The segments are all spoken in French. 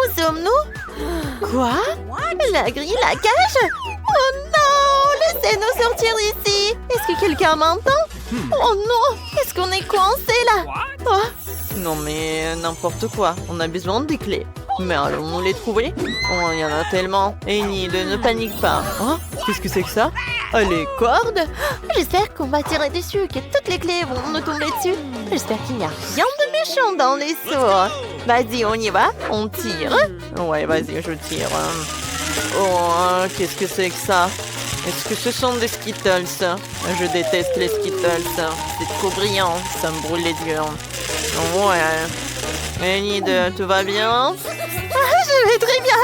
Où sommes-nous? Quoi? La grille, la cage? Oh non! Laissez-nous sortir d'ici! Est-ce que quelqu'un m'entend? Oh non! Est-ce qu'on est coincé là? Oh. Non mais n'importe quoi, on a besoin des clés. Mais allons-nous les trouver? Oh, il y en a tellement. Enid, ne panique pas. Hein? Qu'est-ce que c'est que ça? Oh, les cordes? J'espère qu'on va tirer dessus, que toutes les clés vont nous tomber dessus. J'espère qu'il n'y a rien de méchant dans les seaux. Vas-y, on y va? On tire? Ouais, vas-y, je tire. Oh, qu'est-ce que c'est que ça? Est-ce que ce sont des Skittles? Je déteste les Skittles. C'est trop brillant, ça me brûle les yeux. Ouais. Enid, tout va bien? Je vais très bien.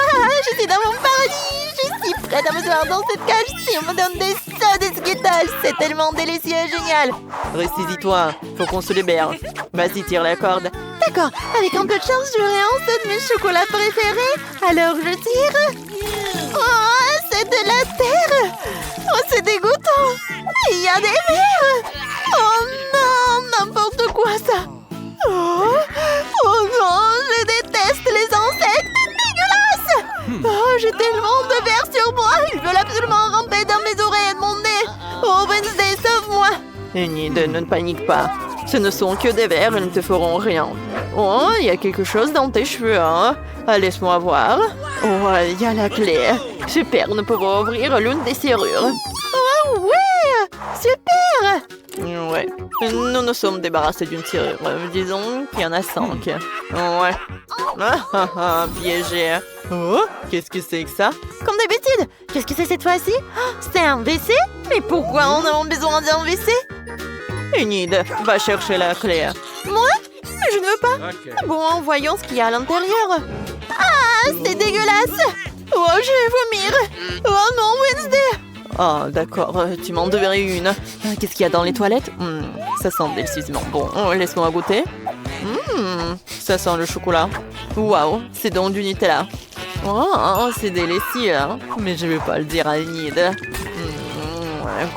Je suis dans mon paradis. Je suis prête à me voir dans cette cage si on me donne des sauts de Skittles. C'est tellement délicieux et génial. Ressaisis-toi. Faut qu'on se libère. Vas-y, tire la corde. D'accord. Avec un peu de chance, j'aurai un seau de mes chocolats préférés. Alors, je tire. Oh, c'est de la terre. Oh, c'est dégoûtant. Il y a des vers. Oh non, n'importe quoi ça. Oh non, je déteste les insectes dégueulasses. Oh, j'ai tellement de vers sur moi. Ils veulent absolument ramper dans mes oreilles et de mon nez. Oh, Wednesday, sauve-moi. Enid, ne panique pas. Ce ne sont que des vers, ils ne te feront rien. Oh, il y a quelque chose dans tes cheveux, hein? Laisse-moi voir. Oh, il y a la clé. Super, nous pouvons ouvrir l'une des serrures. Oh, ouais! Super! Ouais. Nous nous sommes débarrassés d'une serrure. Disons qu'il y en a 5. Ouais. Piégé. Oh, qu'est-ce que c'est que ça? Comme d'habitude. Qu'est-ce que c'est cette fois-ci? C'est un WC? Mais pourquoi on a besoin d'un WC? Enid, va chercher la clé. Moi? Mais je ne veux pas. Okay. Bon, voyons ce qu'il y a à l'intérieur. Ah, c'est dégueulasse. Oh, je vais vomir. Oh non, Wednesday. Ah, d'accord, tu m'en devrais une. Qu'est-ce qu'il y a dans les toilettes? Ça sent délicieusement bon. Laisse-moi goûter. Ça sent le chocolat. Waouh, c'est donc du Nutella. Oh, c'est délicieux. Hein? Mais je ne vais pas le dire à Enid.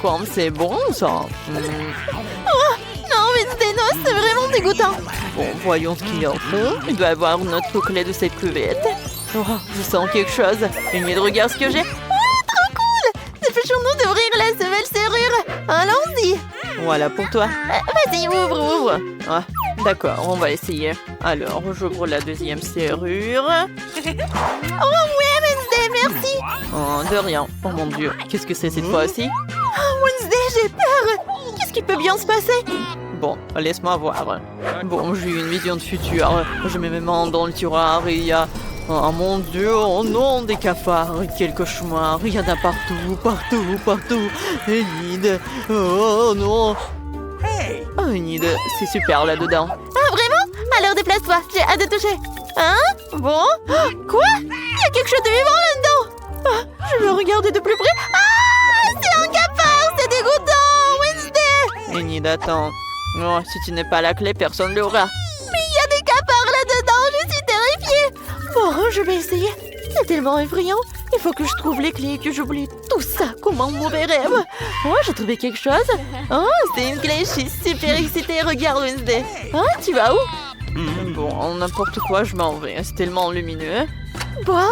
Comme c'est bon, ça. Oh, non, Wednesday, non, c'est vraiment dégoûtant. Bon, voyons ce qu'il y a au fond. Il doit y avoir notre clé de cette cuvette. Oh, je sens quelque chose. Enid, regarde ce que j'ai. Dépêchons-nous d'ouvrir la nouvelle serrure. Allons-y. Voilà pour toi. Vas-y, ouvre. Ah, d'accord, on va essayer. Alors, j'ouvre la deuxième serrure. Oh ouais, Wednesday, merci. Oh, de rien. Oh mon Dieu, qu'est-ce que c'est cette fois-ci? Oh, Wednesday, j'ai peur. Qu'est-ce qui peut bien se passer? Bon, laisse-moi voir. Bon, j'ai eu une vision de futur. Je mets mes mains dans le tiroir et il y a... Oh mon Dieu, oh non, des cafards, quel cauchemar, il y en a partout. Enid, oh non. Oh Enid, c'est super là-dedans. Ah vraiment? Alors déplace-toi, j'ai hâte de toucher. Hein? Bon? Quoi? Il y a quelque chose de vivant là-dedans. Je veux regarder de plus près. Ah, c'est un cafard, c'est dégoûtant, Wednesday. Enid, attends. Oh, si tu n'es pas la clé, personne ne l'aura. Mais il y a des cafards là-dedans, je suis terrifiée. Bon, je vais essayer. C'est tellement effrayant. Il faut que je trouve les clés et que j'oublie tout ça comme un mauvais rêve. Oh, j'ai trouvé quelque chose. Oh, c'est une clé. Je suis super excitée. Regarde, Wednesday. Oh, tu vas où? Bon, n'importe quoi, je m'en vais. C'est tellement lumineux. Bon,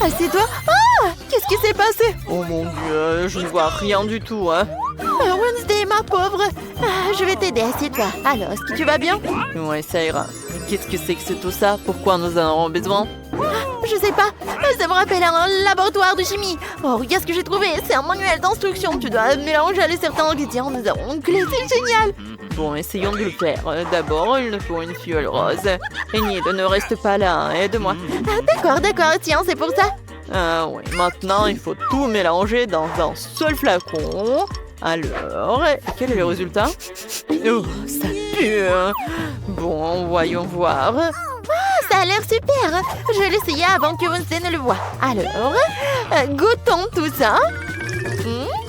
assieds-toi. Ah, qu'est-ce qui s'est passé? Oh mon Dieu, je ne vois rien du tout, hein. Wednesday, ma pauvre. Je vais t'aider, assieds-toi. Alors, est-ce que tu vas bien? Ouais, ça ira. Qu'est-ce que c'est que c'est tout ça? Pourquoi nous en avons besoin? Je sais pas. Ça me rappelle un laboratoire de chimie. Oh, regarde ce que j'ai trouvé. C'est un manuel d'instruction. Tu dois mélanger les certains ingrédients. Nous avons une clé. C'est génial. Bon, essayons de le faire. D'abord, il nous faut une fiole rose. Enid, ne reste pas là. Aide-moi. D'accord. Tiens, c'est pour ça. Oui. Maintenant, il faut tout mélanger dans un seul flacon. Alors, quel est le résultat? Oh, ça pue. Bon, voyons voir. Ah, ça a l'air super. Je vais l'essayer avant que Wednesday ne le voie. Alors, goûtons tout ça.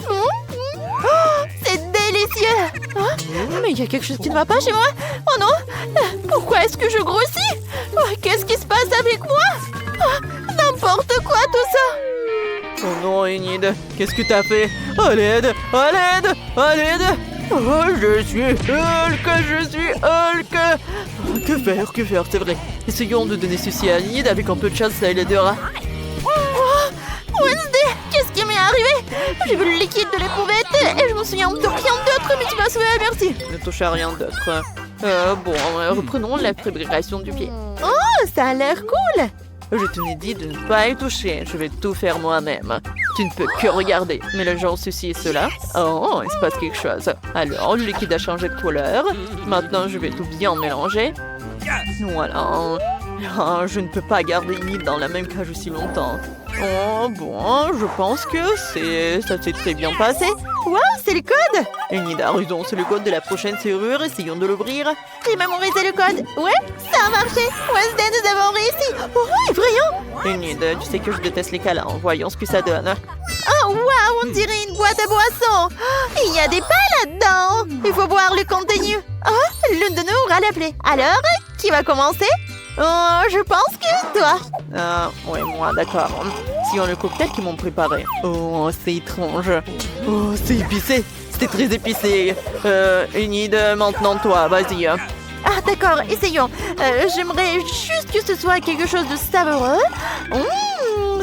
Oh, c'est délicieux. Mais il y a quelque chose qui ne va pas chez moi. Oh non. Pourquoi est-ce que je grossis? Qu'est-ce qui se passe avec moi? N'importe quoi tout ça. Oh non, Enid, qu'est-ce que t'as fait? À l'aide! Oh, je suis Hulk, je suis Hulk. Oh, que faire, c'est vrai. Essayons de donner ceci à Nid, avec un peu de chance, ça l'aidera. Oh, Wednesday, qu'est-ce qui m'est arrivé? J'ai vu le liquide de l'éprouvette et je me souviens de rien d'autre, mais tu m'as sauvé, merci. Ne touche à rien d'autre. Reprenons la préparation du pied. Oh, ça a l'air cool. Je t'ai dit de ne pas y toucher, je vais tout faire moi-même. Tu ne peux que regarder, mais le genre ceci et cela. Oh, il se passe quelque chose. Alors, le liquide a changé de couleur. Maintenant, je vais tout bien mélanger. Voilà. Oh, je ne peux pas garder Nid dans la même cage aussi longtemps. Oh, bon, je pense que ça s'est très bien passé. Wow, c'est le code! Nid a raison, c'est le code de la prochaine serrure. Essayons de l'ouvrir. J'ai mémorisé le code. Ouais, ça a marché. Wednesday, nous avons réussi. Oh, effrayant! Nid, tu sais que je déteste les câlins. Voyons ce que ça donne. Oh, waouh, on dirait une boîte à boissons. Il y a des pas là-dedans. Il faut voir le contenu. Oh, l'une de nous aura la plaie. Alors, qui va commencer? Oh, je pense que toi. Oui, moi, d'accord. Sinon, le cocktail qu'ils m'ont préparé. Oh, c'est étrange. Oh, c'est épicé. C'était très épicé. Enid, maintenant toi, vas-y. Ah, d'accord, essayons. J'aimerais juste que ce soit quelque chose de savoureux.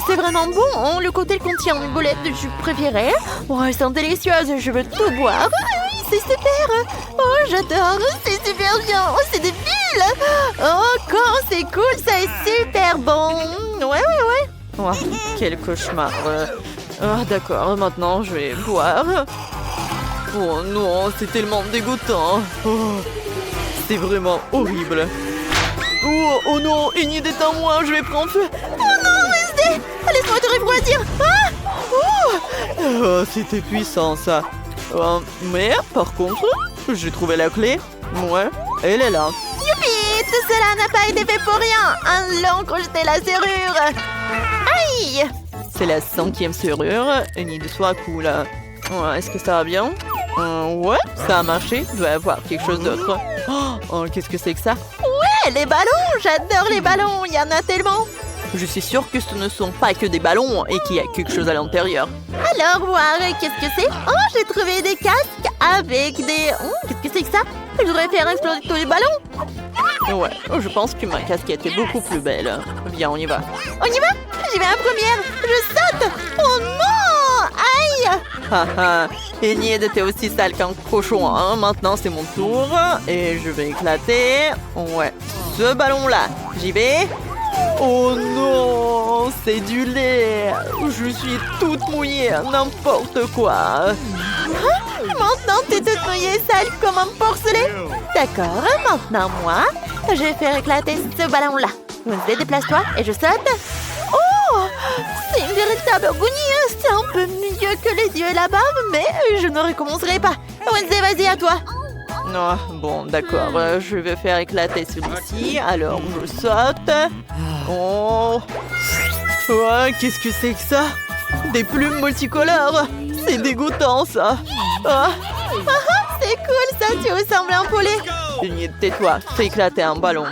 C'est vraiment bon. Le cocktail contient une bolette de jus préférée. Oh, elles sont délicieuses. Je veux tout boire. C'est super. Oh, j'adore. C'est super bien. Oh, c'est débile. Oh, quand c'est cool, ça est super bon. Ouais. Oh, quel cauchemar. Ah, d'accord, maintenant je vais boire. Oh non, c'est tellement dégoûtant. Oh, c'est vraiment horrible. Oh non, Enid est en moi, je vais prendre feu. Oh non, Wednesday, laisse-moi te refroidir. Oh, c'était puissant ça. Mais par contre, j'ai trouvé la clé. Ouais, elle est là. Youpi, tout cela n'a pas été fait pour rien. Allons crocheter la serrure. Aïe! C'est la 5e serrure. Enid, sois cool. Est-ce que ça va bien? Ouais, ça a marché. Il doit y avoir quelque chose d'autre. Oh, qu'est-ce que c'est que ça? Ouais, les ballons! J'adore les ballons. Il y en a tellement. Je suis sûre que ce ne sont pas que des ballons et qu'il y a quelque chose à l'intérieur. Alors, voir, qu'est-ce que c'est? Oh, j'ai trouvé des casques avec des... qu'est-ce que c'est que ça? Je devrais faire exploser tous les ballons. Ouais, je pense que ma casquette est beaucoup plus belle. Viens, on y va. On y va? J'y vais en première. Je saute. Oh non! Aïe! Haha, Enid était aussi sale qu'un cochon. Hein. Maintenant, c'est mon tour. Et je vais éclater. Ouais, ce ballon-là. J'y vais. Oh non, c'est du lait. Je suis toute mouillée, n'importe quoi. Maintenant, t'es toute mouillée, sale comme un porcelet. D'accord, maintenant moi, je vais faire éclater ce ballon-là. Wednesday, déplace-toi et je saute. Oh, c'est une véritable agonie. C'est un peu mieux que les yeux et la barbe, mais je ne recommencerai pas. Wednesday, vas-y, à toi. Oh, bon, d'accord, je vais faire éclater celui-ci. Alors, je saute. Oh, ouais, qu'est-ce que c'est que ça? Des plumes multicolores. C'est dégoûtant, ça. C'est cool, ça, tu ressembles à un poulet. Tais-toi, fais éclater un ballon.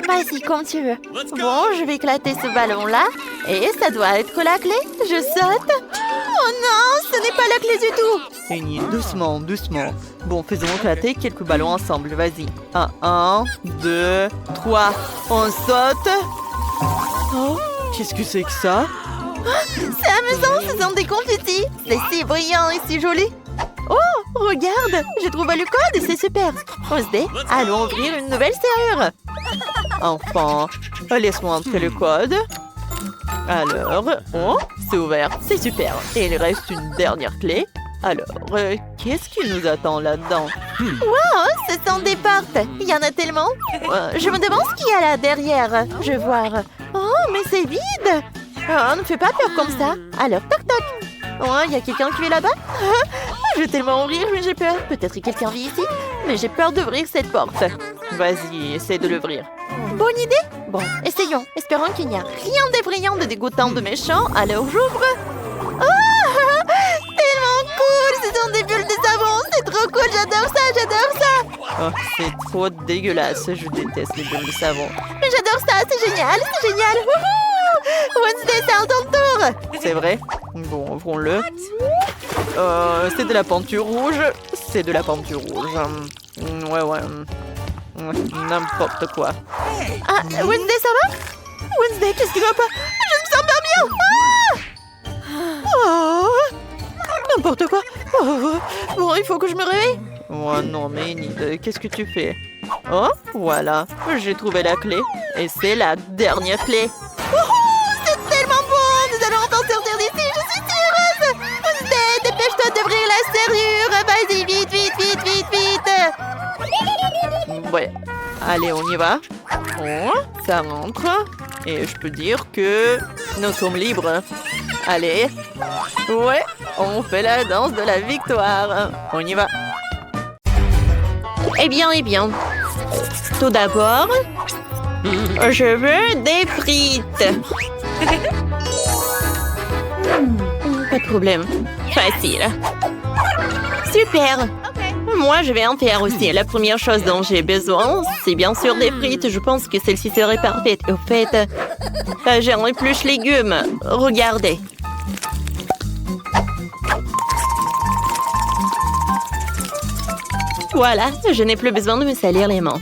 Vas-y, comme tu veux. Bon, je vais éclater ce ballon-là. Et ça doit être la clé. Je saute. Oh non, ce n'est pas la clé du tout. Enid, doucement, doucement. Bon, faisons éclater quelques ballons ensemble. Vas-y. 1, 2, 3. On saute. Oh, qu'est-ce que c'est que ça? C'est amusant, ce sont des confettis. C'est si brillant et si joli. Oh, regarde, j'ai trouvé le code et c'est super. Wednesday, allons ouvrir une nouvelle serrure. Enfin, laisse-moi entrer le code. Alors, oh, c'est ouvert, c'est super. Et il reste une dernière clé. Alors, qu'est-ce qui nous attend là-dedans? Wow, ce sont des portes. Il y en a tellement. Je me demande ce qu'il y a là derrière. Je vais voir. Oh, mais c'est vide. Oh, ne fais pas peur comme ça. Alors, toc toc. Oh, il y a quelqu'un qui est là-bas. Je vais tellement rire, mais j'ai peur. Peut-être que quelqu'un vit ici. Mais j'ai peur d'ouvrir cette porte. Vas-y, essaie de l'ouvrir. Bonne idée. Bon, essayons. Espérons qu'il n'y a rien d'effrayant, de dégoûtant, de méchant. Alors, j'ouvre. Oh, tellement cool. Ce sont des bulles de savon. C'est trop cool. J'adore ça, j'adore ça. Oh, c'est trop dégueulasse. Je déteste les bulles de savon. Mais j'adore ça. C'est génial, c'est génial. Wouhou! Wednesday, c'est à ton tour. C'est vrai? Bon, ouvrons-le. C'est de la peinture rouge. c'est de la peinture rouge. Ouais. N'importe quoi. Ah, Wednesday, ça va? Wednesday, qu'est-ce qui va pas? Je ne me sens pas bien. Oh, n'importe quoi. Oh, bon, il faut que je me réveille. Oh non, mais Enid, qu'est-ce que tu fais? Oh, voilà. J'ai trouvé la clé. Et c'est la dernière clé. C'est tellement bon! Nous allons enfin sortir d'ici, je suis si heureuse! Wednesday, dépêche-toi d'ouvrir la serrure! Vas-y, vite! Ouais, allez, on y va. Oh, ça rentre. Et je peux dire que nous sommes libres. Allez. Ouais, on fait la danse de la victoire. On y va. Eh bien. Tout d'abord, je veux des frites. Pas de problème. Facile. Super. Moi, je vais en faire aussi. La première chose dont j'ai besoin, c'est bien sûr des frites. Je pense que celle-ci serait parfaite. Au fait, j'ai un épluche légumes. Regardez. Voilà, je n'ai plus besoin de me salir les mains.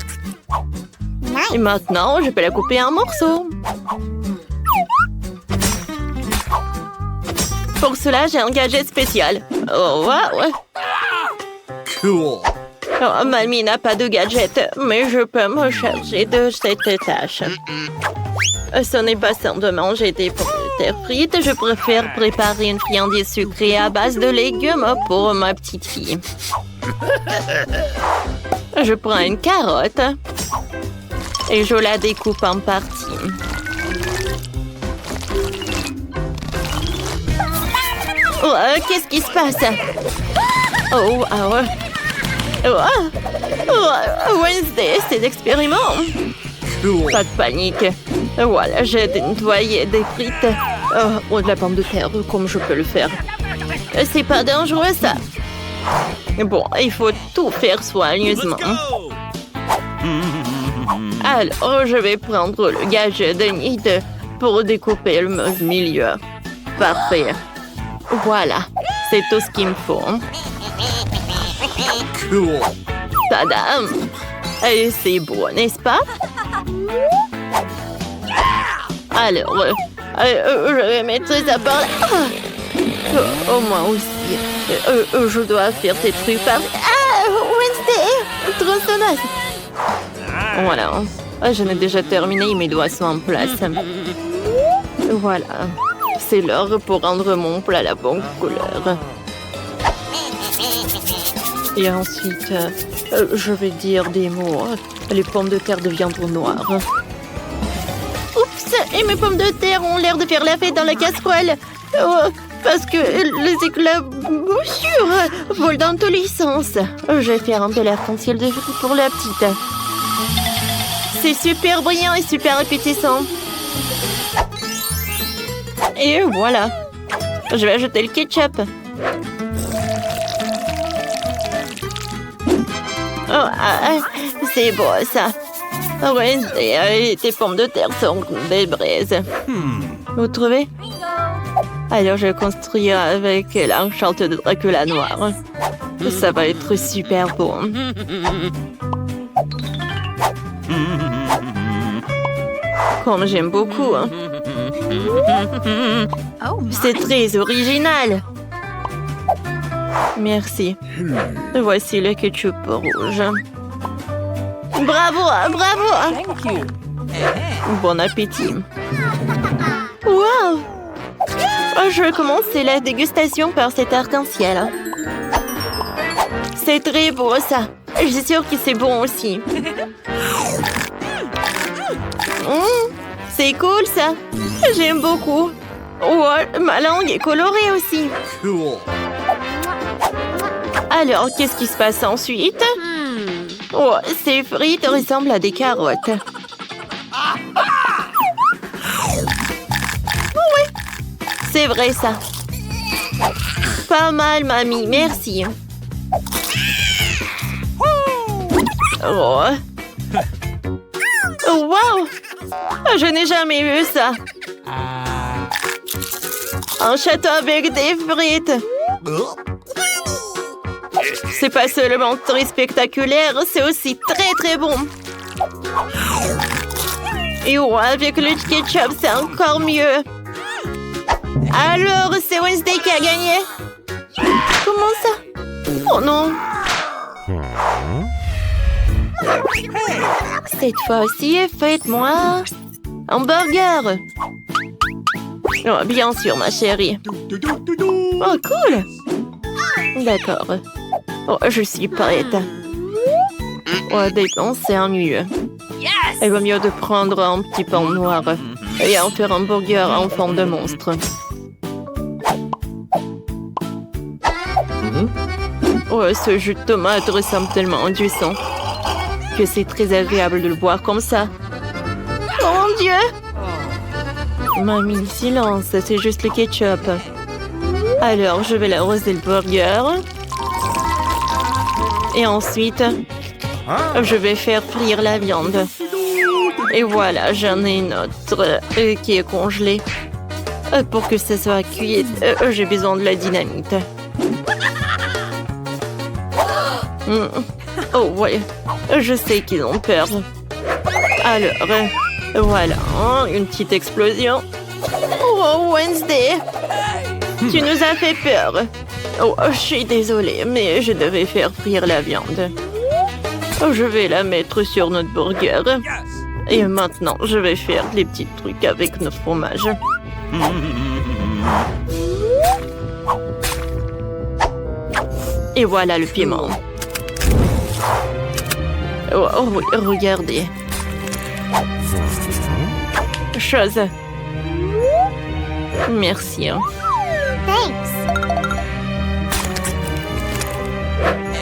Et maintenant, je peux la couper en morceaux. Pour cela, j'ai un gadget spécial. Oh, wow. Cool. Oh, Mamie n'a pas de gadget, mais je peux me charger de cette tâche. Ce n'est pas sain de manger des pommes de terre frites. Je préfère préparer une friandise sucrée à base de légumes pour ma petite fille. Je prends une carotte et je la découpe en parties. Oh, qu'est-ce qui se passe? Oh, Wednesday, c'est l'expériment. Pas de panique. Voilà, j'ai nettoyé des frites. De la pomme de terre, comme je peux le faire. C'est pas dangereux, ça. Bon, il faut tout faire soigneusement. Alors, je vais prendre le gadget de Enid pour découper le milieu. Parfait. Voilà, c'est tout ce qu'il me faut. Cool. Tadam! Et c'est beau, n'est-ce pas? Alors, je vais mettre ça par là. Oh, moi aussi. Je dois faire ces trucs par... Ah, Wednesday! Tronçonneuse! Voilà. Je n'ai déjà terminé, mes doigts sont en place. Voilà. C'est l'heure pour rendre mon plat la bonne couleur. Et ensuite, je vais dire des mots. Les pommes de terre deviendront noires. Oups! Et mes pommes de terre ont l'air de faire la fête dans la casserole. Parce que les éclaboussures volent dans tous les sens. Je vais faire un peu l'arc-en-ciel de fruits pour la petite. C'est super brillant et super appétissant. Et voilà. Je vais ajouter le ketchup. C'est beau, ça. Ouais, tes pommes de terre sont des braises. Vous trouvez? Alors, je vais construire avec l'enchante de Dracula noir. Ça va être super beau. Comme j'aime beaucoup. C'est très original. Merci. Voici le ketchup rouge. Bravo, bravo. Bon appétit. Wow! Je vais commencer la dégustation par cet arc-en-ciel. C'est très beau, ça. Je suis sûre que c'est bon aussi. C'est cool, ça. J'aime beaucoup. Ouais, ma langue est colorée aussi. Cool. Alors, qu'est-ce qui se passe ensuite? Oh, ces frites ressemblent à des carottes. Oui, c'est vrai, ça. Pas mal, mamie, merci. Oh. Wow! Je n'ai jamais vu ça. Un château avec des frites. C'est pas seulement très spectaculaire, c'est aussi très bon. Et ouais, avec le ketchup, c'est encore mieux. Alors, c'est Wednesday qui a gagné? Comment ça? Oh non! Cette fois-ci, faites-moi un burger. Oh, bien sûr, ma chérie. Oh, cool! D'accord. Oh, je suis prête. Oh, dépense, c'est ennuyeux. Il vaut mieux de prendre un petit pain noir et en faire un burger en forme de monstre. Oh, ce jus de tomate ressemble tellement à du sang que c'est très agréable de le boire comme ça. Oh mon Dieu! Mamie, silence, c'est juste le ketchup. Alors, je vais l'arroser le burger. Et ensuite, je vais faire frire la viande. Et voilà, j'en ai une autre qui est congelée. Pour que ça soit cuit, j'ai besoin de la dynamite. Oh, ouais. Je sais qu'ils ont peur. Alors, voilà, une petite explosion. Oh, Wednesday! Tu nous as fait peur. Oh, je suis désolée, mais je devais faire frire la viande. Je vais la mettre sur notre burger. Et maintenant, je vais faire des petits trucs avec notre fromage. Et voilà le piment. Oh, oui, regardez. Chose. Merci.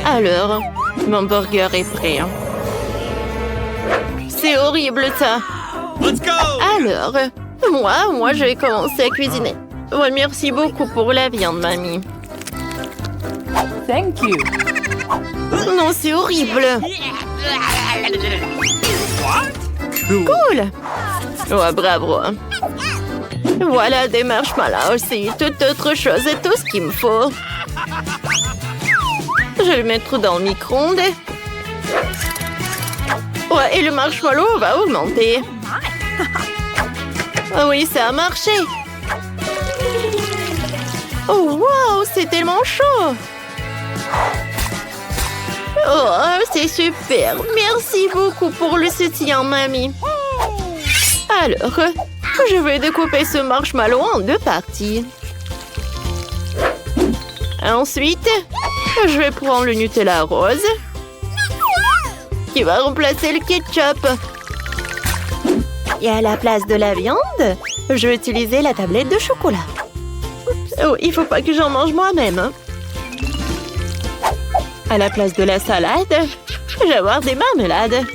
Alors, mon burger est prêt. C'est horrible, ça. Let's go! Alors, moi, je vais commencer à cuisiner. Ouais, merci beaucoup pour la viande, mamie. Thank you. Non, c'est horrible. Cool. Ouais, bravo. Voilà des marshmallows, c'est toute autre chose et tout ce qu'il me faut. Je vais le mettre dans le micro-ondes. Ouais, et le marshmallow va augmenter. Oh oui, ça a marché. Oh, wow, c'est tellement chaud. Oh, c'est super. Merci beaucoup pour le soutien, mamie. Alors, je vais découper ce marshmallow en 2 parties. Ensuite, je vais prendre le Nutella rose qui va remplacer le ketchup. Et à la place de la viande, je vais utiliser la tablette de chocolat. Oh, il faut pas que j'en mange moi-même. Hein. À la place de la salade, je vais avoir des marmelades.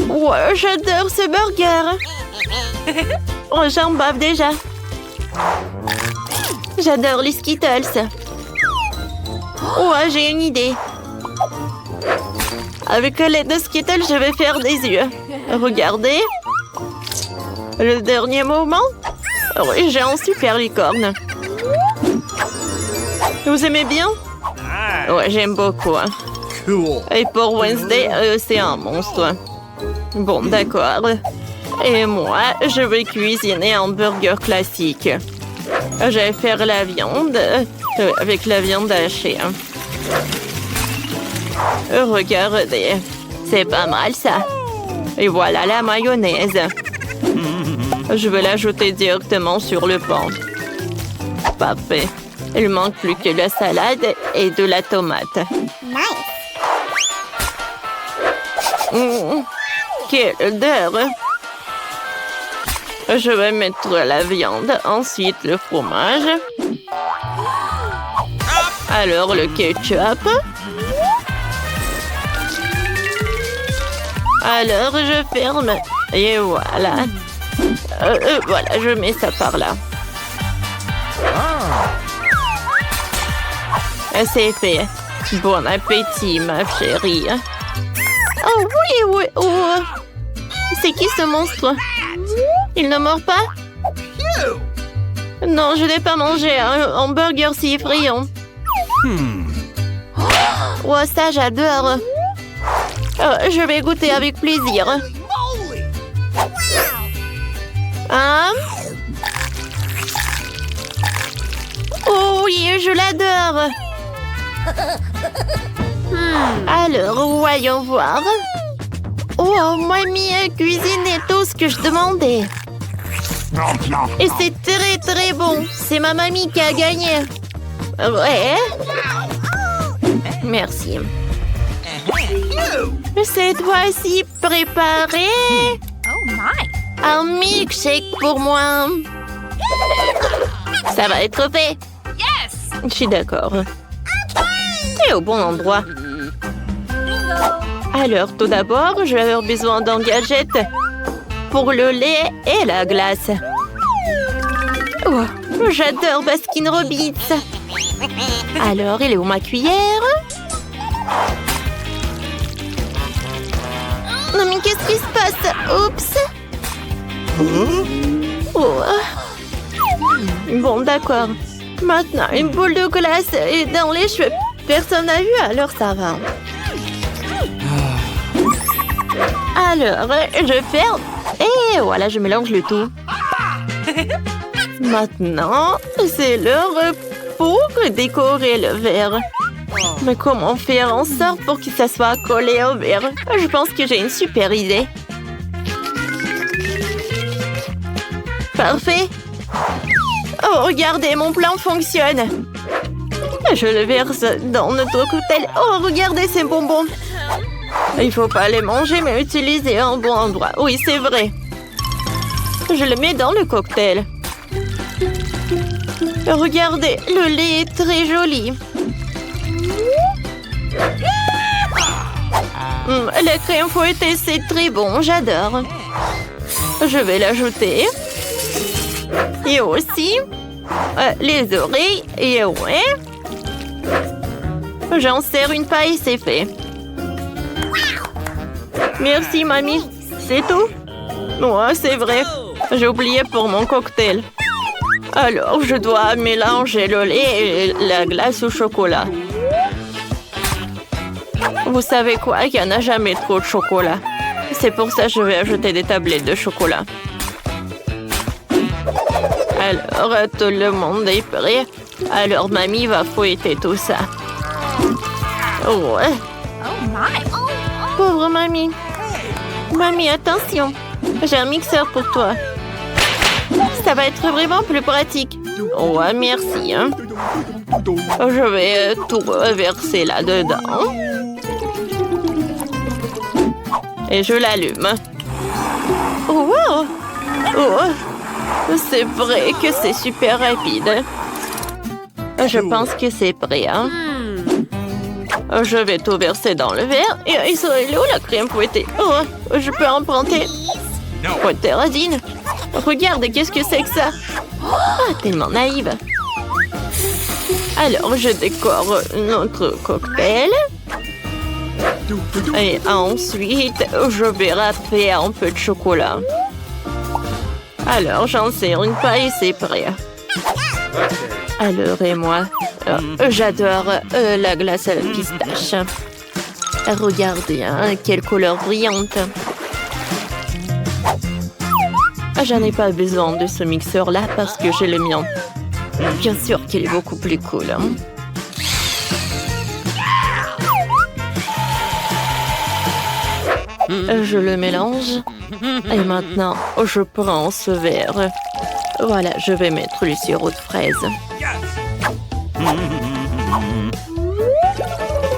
Ouais, j'adore ce burger. Oh, j'en bave déjà. J'adore les Skittles. Ouais, j'ai une idée. Avec l'aide de Skittles, je vais faire des yeux. Regardez. Le dernier moment. Oui, j'ai un super licorne. Vous aimez bien? Ouais, j'aime beaucoup. Cool. Et pour Wednesday, c'est un monstre. Bon, d'accord. Et moi, je vais cuisiner un burger classique. Je vais faire la viande avec la viande hachée. Regardez, c'est pas mal ça. Et voilà la mayonnaise. Je vais l'ajouter directement sur le pain. Parfait. Il manque plus que la salade et de la tomate. Quelle odeur! Je vais mettre la viande, ensuite le fromage. Alors le ketchup. Alors je ferme. Et voilà. Voilà, je mets ça par là. C'est fait. Bon appétit, ma chérie. Oh oui, oui, oh. C'est qui ce monstre? Il ne mord pas? Non, je n'ai pas mangé un hamburger si effrayant. Oh, ça, j'adore. Je vais goûter avec plaisir. Hein? Oh oui, je l'adore. Alors, voyons voir. Oh, mamie cuisine est tout ce que je demandais. Et c'est très très bon. C'est ma mamie qui a gagné. Ouais. Merci. Cette fois-ci, préparé. Un milkshake pour moi. Ça va être fait. Je suis d'accord. Et au bon endroit. Alors, tout d'abord, je vais avoir besoin d'un gadget pour le lait et la glace. Oh, j'adore Baskin Robbins. Alors, il est où ma cuillère? Non, mais qu'est-ce qui se passe? Oups. Oh. Bon, d'accord. Maintenant, une boule de glace et dans les cheveux. Personne n'a vu, alors ça va. Alors, je ferme. Et voilà, je mélange le tout. Maintenant, c'est l'heure pour décorer le verre. Mais comment faire en sorte pour que ça soit collé au verre? Je pense que j'ai une super idée. Parfait. Oh, regardez, mon plan fonctionne. Je le verse dans notre cocktail. Oh, regardez ces bonbons. Il faut pas les manger, mais utiliser un bon endroit. Oui, c'est vrai. Je le mets dans le cocktail. Regardez, le lait est très joli. La crème fouettée, c'est très bon, j'adore. Je vais l'ajouter. Et aussi, les oreilles, et ouais. J'en sers une paille, c'est fait. Merci, mamie. C'est tout? Ouais, c'est vrai. J'ai oublié pour mon cocktail. Alors, je dois mélanger le lait et la glace au chocolat. Vous savez quoi? Il n'y en a jamais trop de chocolat. C'est pour ça que je vais ajouter des tablettes de chocolat. Alors, tout le monde est prêt. Alors, mamie va fouetter tout ça. Ouais. Pauvre mamie. Mamie, attention. J'ai un mixeur pour toi. Ça va être vraiment plus pratique. Ouais, merci. Hein. Je vais tout verser là-dedans. Et je l'allume. Oh, wow. Oh, c'est vrai que c'est super rapide. Je pense que c'est prêt. Hein. Je vais tout verser dans le verre. Et il est où la crème fouettée? Oh, je peux emprunter. Oh, Terrazine. Regarde, qu'est-ce que c'est que ça? Ah, tellement naïve. Alors, je décore notre cocktail. Et ensuite, je vais râper un peu de chocolat. Alors, j'en sers une paille, c'est prêt. Alors, et moi, j'adore la glace à la pistache. Regardez, hein, quelle couleur brillante. J'en ai pas besoin de ce mixeur-là parce que j'ai le mien. Bien sûr qu'il est beaucoup plus cool. Hein. Je le mélange. Et maintenant, je prends ce verre. Voilà, je vais mettre le sirop de fraise.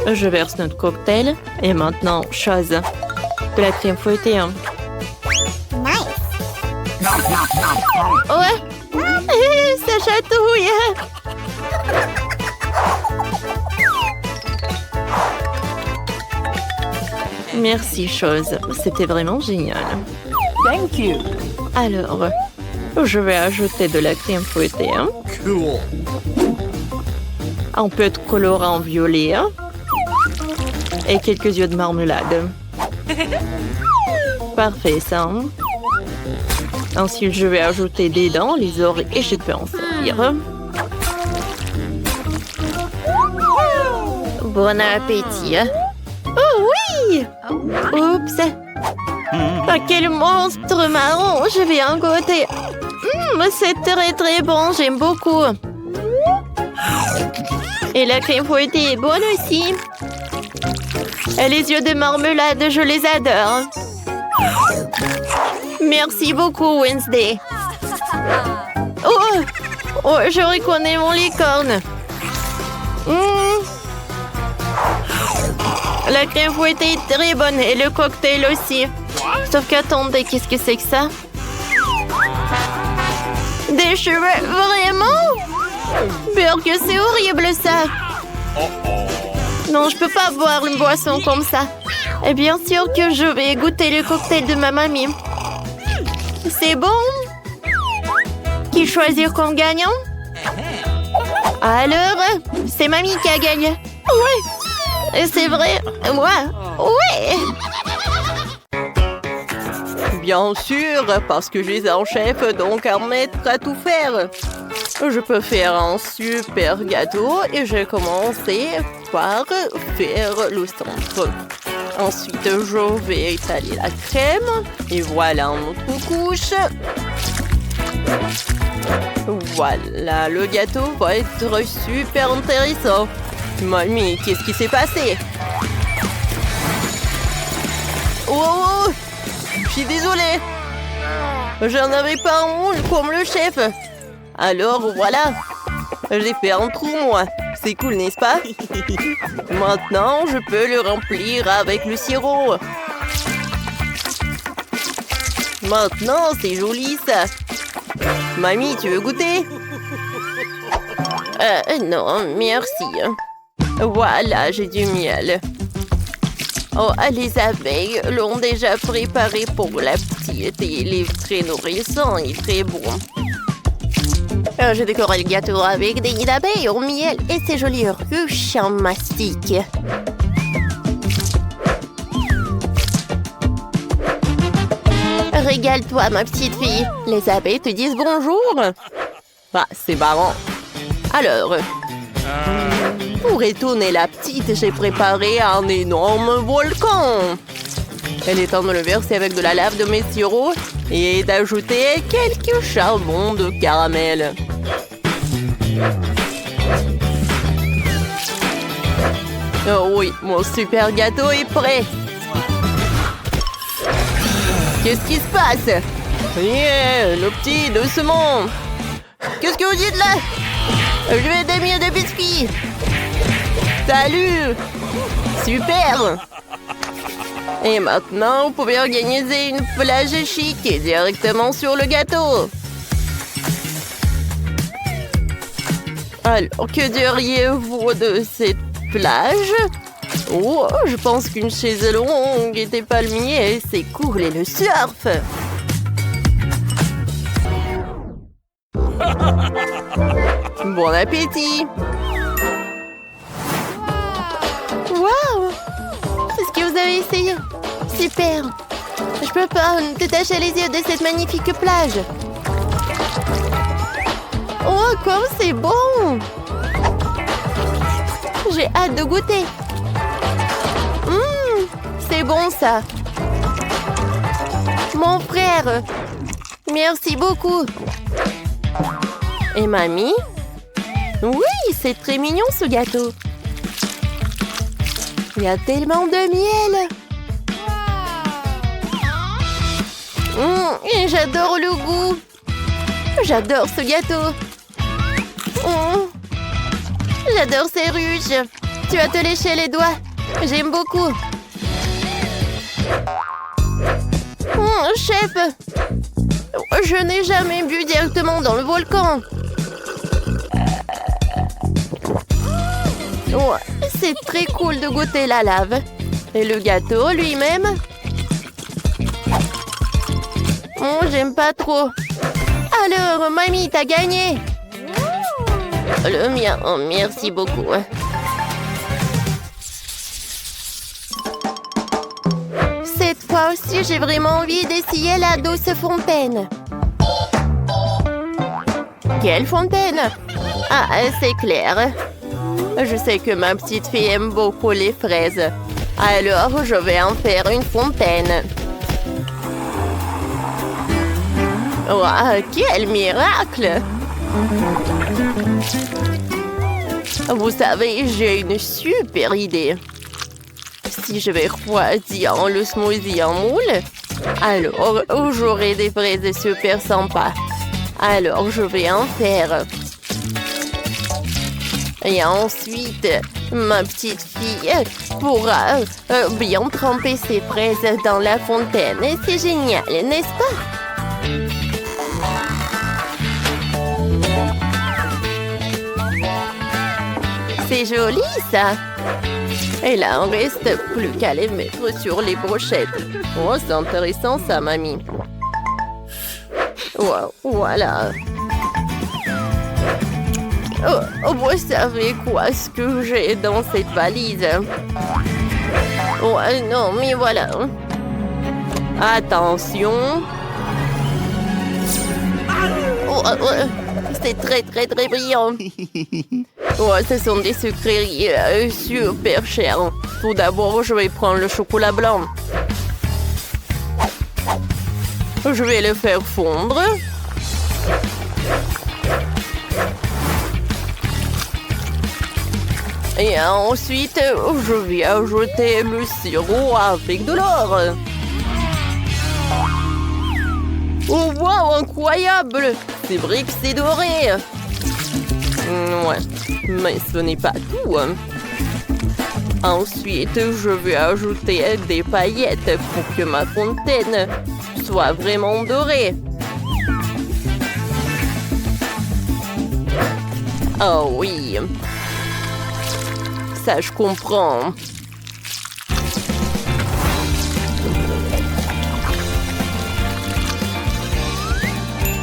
Je verse notre cocktail. Et maintenant, chose. De la crème fouettée. Hein. Ouais. Ça chatouille. Merci, chose. C'était vraiment génial. Thank you. Alors, je vais ajouter de la crème fouettée. Hein. Cool. Un peu de colorant violet. Hein. Et quelques yeux de marmelade. Parfait, ça. Hein. Ensuite, je vais ajouter des dents, les oreilles, et je peux en servir. Bon appétit. Oh oui! Oups! Ah, quel monstre marron! Je vais en goûter. C'est très très bon, j'aime beaucoup. Et la crème fouettée est bonne aussi. Et les yeux de marmelade, je les adore. Merci beaucoup, Wednesday. Oh, je reconnais mon licorne. La crème fouettée est très bonne et le cocktail aussi. Sauf qu'attendez, qu'est-ce que c'est que ça? Des cheveux, vraiment? Peur que c'est horrible ça. Non, je peux pas boire une boisson comme ça. Et bien sûr que je vais goûter le cocktail de ma mamie. C'est bon? Qui choisir comme gagnant? Alors, c'est mamie qui a gagné. Ouais. C'est vrai. Moi. Ouais. Bien sûr, parce que je suis un chef, donc un maître à tout faire. Je peux faire un super gâteau et j'ai commencé par faire le centre. Ensuite, je vais étaler la crème. Et voilà notre couche. Voilà, le gâteau va être super intéressant. Mamie, qu'est-ce qui s'est passé? Oh, je suis désolée. J'en avais pas un moule comme le chef. Alors voilà, j'ai fait un trou moi. C'est cool, n'est-ce pas? Maintenant, je peux le remplir avec le sirop. Maintenant, c'est joli ça. Mamie, tu veux goûter? Non, merci. Voilà, j'ai du miel. Oh, les abeilles l'ont déjà préparé pour la petite et il est très nourrissant et très bon. J'ai décoré le gâteau avec des nids d'abeilles au miel et ces jolies ruches en mastic. Régale-toi, ma petite fille. Les abeilles te disent bonjour. Bah, c'est marrant. Alors, pour étonner la petite, j'ai préparé un énorme volcan. Elle est en train de le verser avec de la lave de mes sirops et d'ajouter quelques charbons de caramel. Oh oui, mon super gâteau est prêt. Qu'est-ce qui se passe? Yeah, le petit, doucement. Qu'est-ce que vous dites là? Je vais des miettes de biscuits. Salut. Super. Et maintenant, vous pouvez organiser une plage chic directement sur le gâteau. Alors, que diriez-vous de cette plage? Oh, je pense qu'une chaise longue et des palmiers, c'est cool, et le surf. Bon appétit. Waouh! C'est ce que vous avez essayé. Super. Je peux pas détacher les yeux de cette magnifique plage. Oh, comme c'est bon! J'ai hâte de goûter. C'est bon ça. Mon frère. Merci beaucoup. Et mamie? Oui, c'est très mignon ce gâteau. Il y a tellement de miel. Et j'adore le goût. J'adore ce gâteau. J'adore ces ruches. Tu vas te lécher les doigts. J'aime beaucoup. Chef, je n'ai jamais bu directement dans le volcan. C'est très cool de goûter la lave. Et le gâteau lui-même. J'aime pas trop. Alors, mamie, t'as gagné. Le mien, merci beaucoup. Cette fois aussi, j'ai vraiment envie d'essayer la douce fontaine. Quelle fontaine? Ah, c'est clair. Je sais que ma petite fille aime beaucoup les fraises. Alors, je vais en faire une fontaine. Wow, quel miracle! Vous savez, j'ai une super idée. Si je vais refroidir le smoothie en moule, alors j'aurai des fraises super sympas. Alors, je vais en faire. Et ensuite, ma petite fille pourra bien tremper ses fraises dans la fontaine. C'est génial, n'est-ce pas? C'est joli, ça. Et là, on reste plus qu'à les mettre sur les brochettes. Oh, c'est intéressant, ça, mamie. Wow, voilà. Oh, vous savez quoi, ce que j'ai dans cette valise? Oh, non, mais voilà. Attention. Oh, c'est très, très, très brillant. Oh, ce sont des sucreries super chères. Tout d'abord, je vais prendre le chocolat blanc. Je vais le faire fondre. Et ensuite, je vais ajouter le sirop avec de l'or. Oh, wow, incroyable! C'est vrai que c'est doré. Ouais, mais ce n'est pas tout. Ensuite, je vais ajouter des paillettes pour que ma fontaine soit vraiment dorée. Oh oui. Ça, je comprends.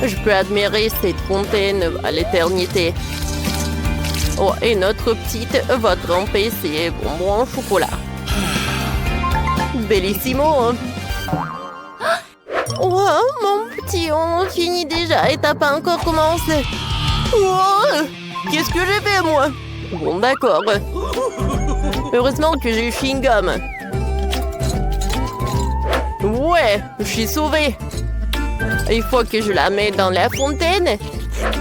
Je peux admirer cette fontaine à l'éternité. Oh, et notre petite va tremper ses bonbons en chocolat. Bellissimo! Oh, mon petit, on finit déjà et t'as pas encore commencé. Oh, qu'est-ce que j'ai fait, moi? Bon, d'accord. Heureusement que j'ai eu chewing-gum. Ouais, je suis sauvée. Il faut que je la mette dans la fontaine.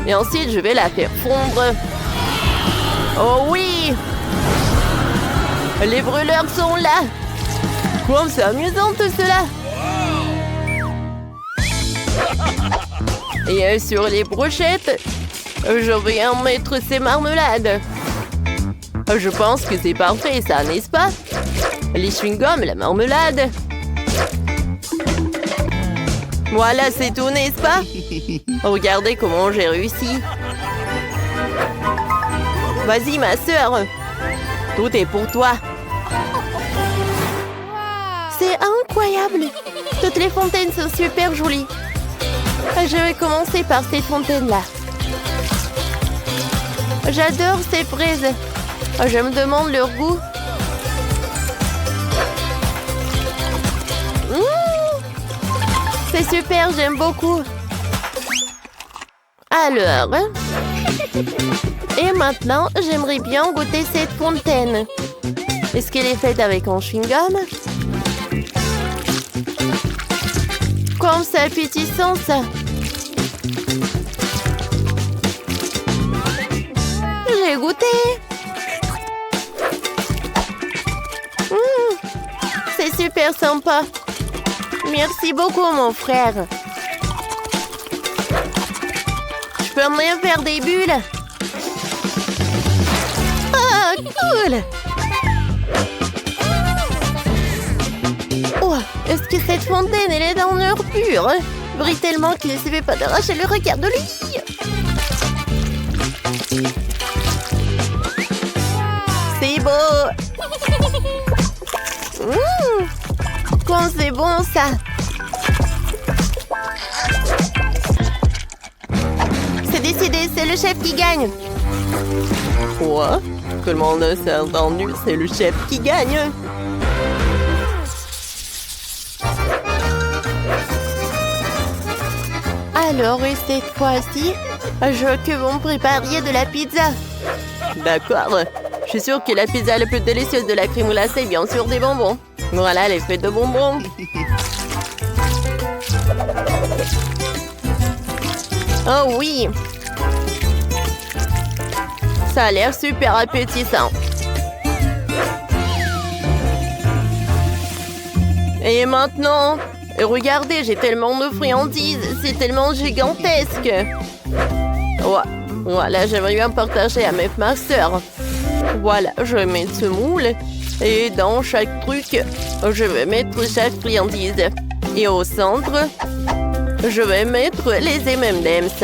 Et ensuite, je vais la faire fondre. Oh oui! Les brûleurs sont là. Wow, c'est amusant tout cela. Et sur les brochettes, je vais en mettre ces marmelades. Je pense que c'est parfait, ça, n'est-ce pas? Les chewing-gums, la marmelade. Voilà, c'est tout, n'est-ce pas? Regardez comment j'ai réussi. Vas-y, ma sœur. Tout est pour toi. C'est incroyable. Toutes les fontaines sont super jolies. Je vais commencer par cette fontaine-là. J'adore ces fraises. Je me demande leur goût. C'est super, j'aime beaucoup. Alors, et maintenant, j'aimerais bien goûter cette fontaine. Est-ce qu'elle est faite avec un chewing-gum? Comme c'est appétissant, ça. J'ai goûté. C'est super sympa. Merci beaucoup, mon frère. Je peux même faire des bulles. Ah, cool. Oh, est-ce que cette fontaine, elle est dans l'or pur? Brille tellement qu'il ne se fait pas d'arracher le regard de lui. C'est beau. Comme c'est bon, ça. C'est décidé, c'est le chef qui gagne. Quoi? Tout le monde s'est entendu, c'est le chef qui gagne. Alors, et cette fois-ci, je veux que vous me prépariez de la pizza. D'accord. Je suis sûre que la pizza la plus délicieuse de la crème glacée est bien sûr des bonbons. Voilà, elle est faite de bonbons. Oh oui! Ça a l'air super appétissant. Et maintenant, regardez, j'ai tellement de friandises. C'est tellement gigantesque. Ouais, voilà, j'aimerais bien partager avec ma soeur. Voilà, je vais mettre ce moule. Et dans chaque truc, je vais mettre chaque friandise. Et au centre, je vais mettre les M&M's.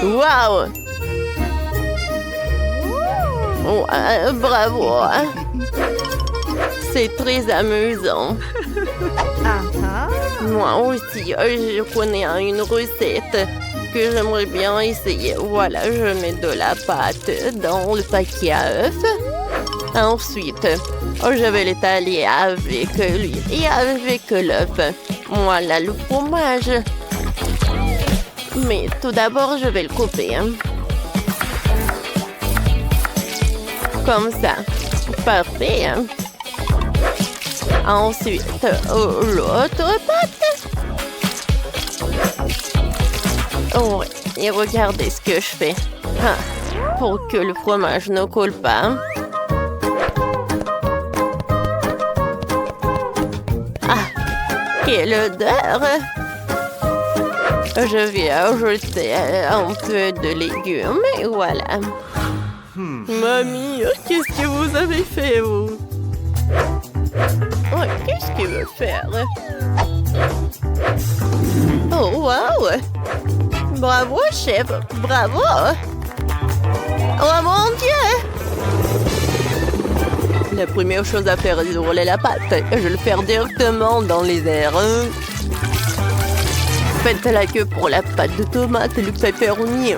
Waouh! Oh, bravo! C'est très amusant. Moi aussi, je connais une recette que j'aimerais bien essayer. Voilà, je mets de la pâte dans le paquet à œufs. Ensuite, je vais l'étaler avec l'huile et avec l'œuf. Voilà le fromage. Mais tout d'abord, je vais le couper. Comme ça. Parfait. Ensuite, l'autre pâte. Oh, et regardez ce que je fais. Pour que le fromage ne colle pas. Quelle odeur! Je vais ajouter un peu de légumes et voilà. Mamie, qu'est-ce que vous avez fait, vous? Oh, qu'est-ce qu'il veut faire? Oh, wow! Bravo, chef! Bravo! Oh, mon Dieu! La première chose à faire est de rouler la pâte. Je vais le faire directement dans les airs. Faites la queue pour la pâte de tomate et le pepperoni.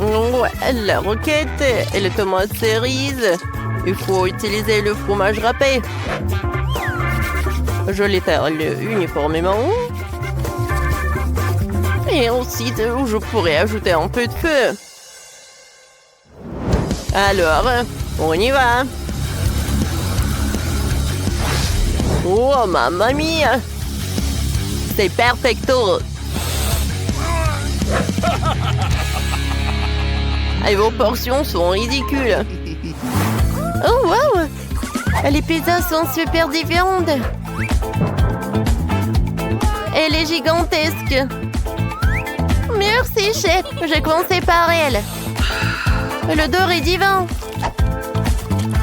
Ouais, la roquette et les tomates cerises. Il faut utiliser le fromage râpé. Je l'étale uniformément. Et ensuite, je pourrais ajouter un peu de feu. Alors, on y va. Oh, mamma mia! C'est perfecto! Et vos portions sont ridicules. Oh, wow! Les pizzas sont super différentes. Elle est gigantesque. Merci, chef. J'ai commencé par elle. L'odeur est divin.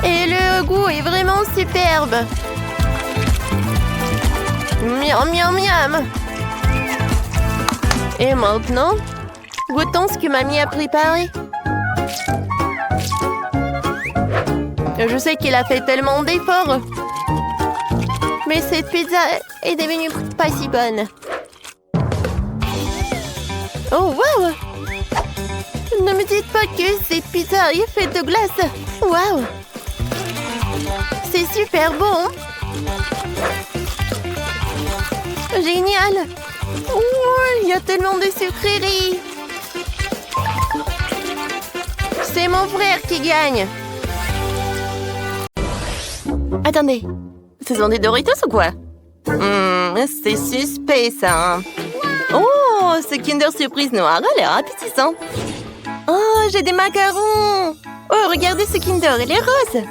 Et le goût est vraiment superbe. Miam, miam, miam. Et maintenant, goûtons ce que mamie a préparé. Je sais qu'il a fait tellement d'efforts. Mais cette pizza est devenue pas si bonne. Oh, wow! Ne me dites pas que cette pizza est faite de glace. Wow! C'est super bon. Génial! Oh, il y a tellement de sucreries. C'est mon frère qui gagne. Attendez, ce sont des Doritos ou quoi? C'est suspect, ça. Oh, ce Kinder Surprise noir a l'air appétissant. Oh, j'ai des macarons. Oh, regardez ce Kinder, il est rose.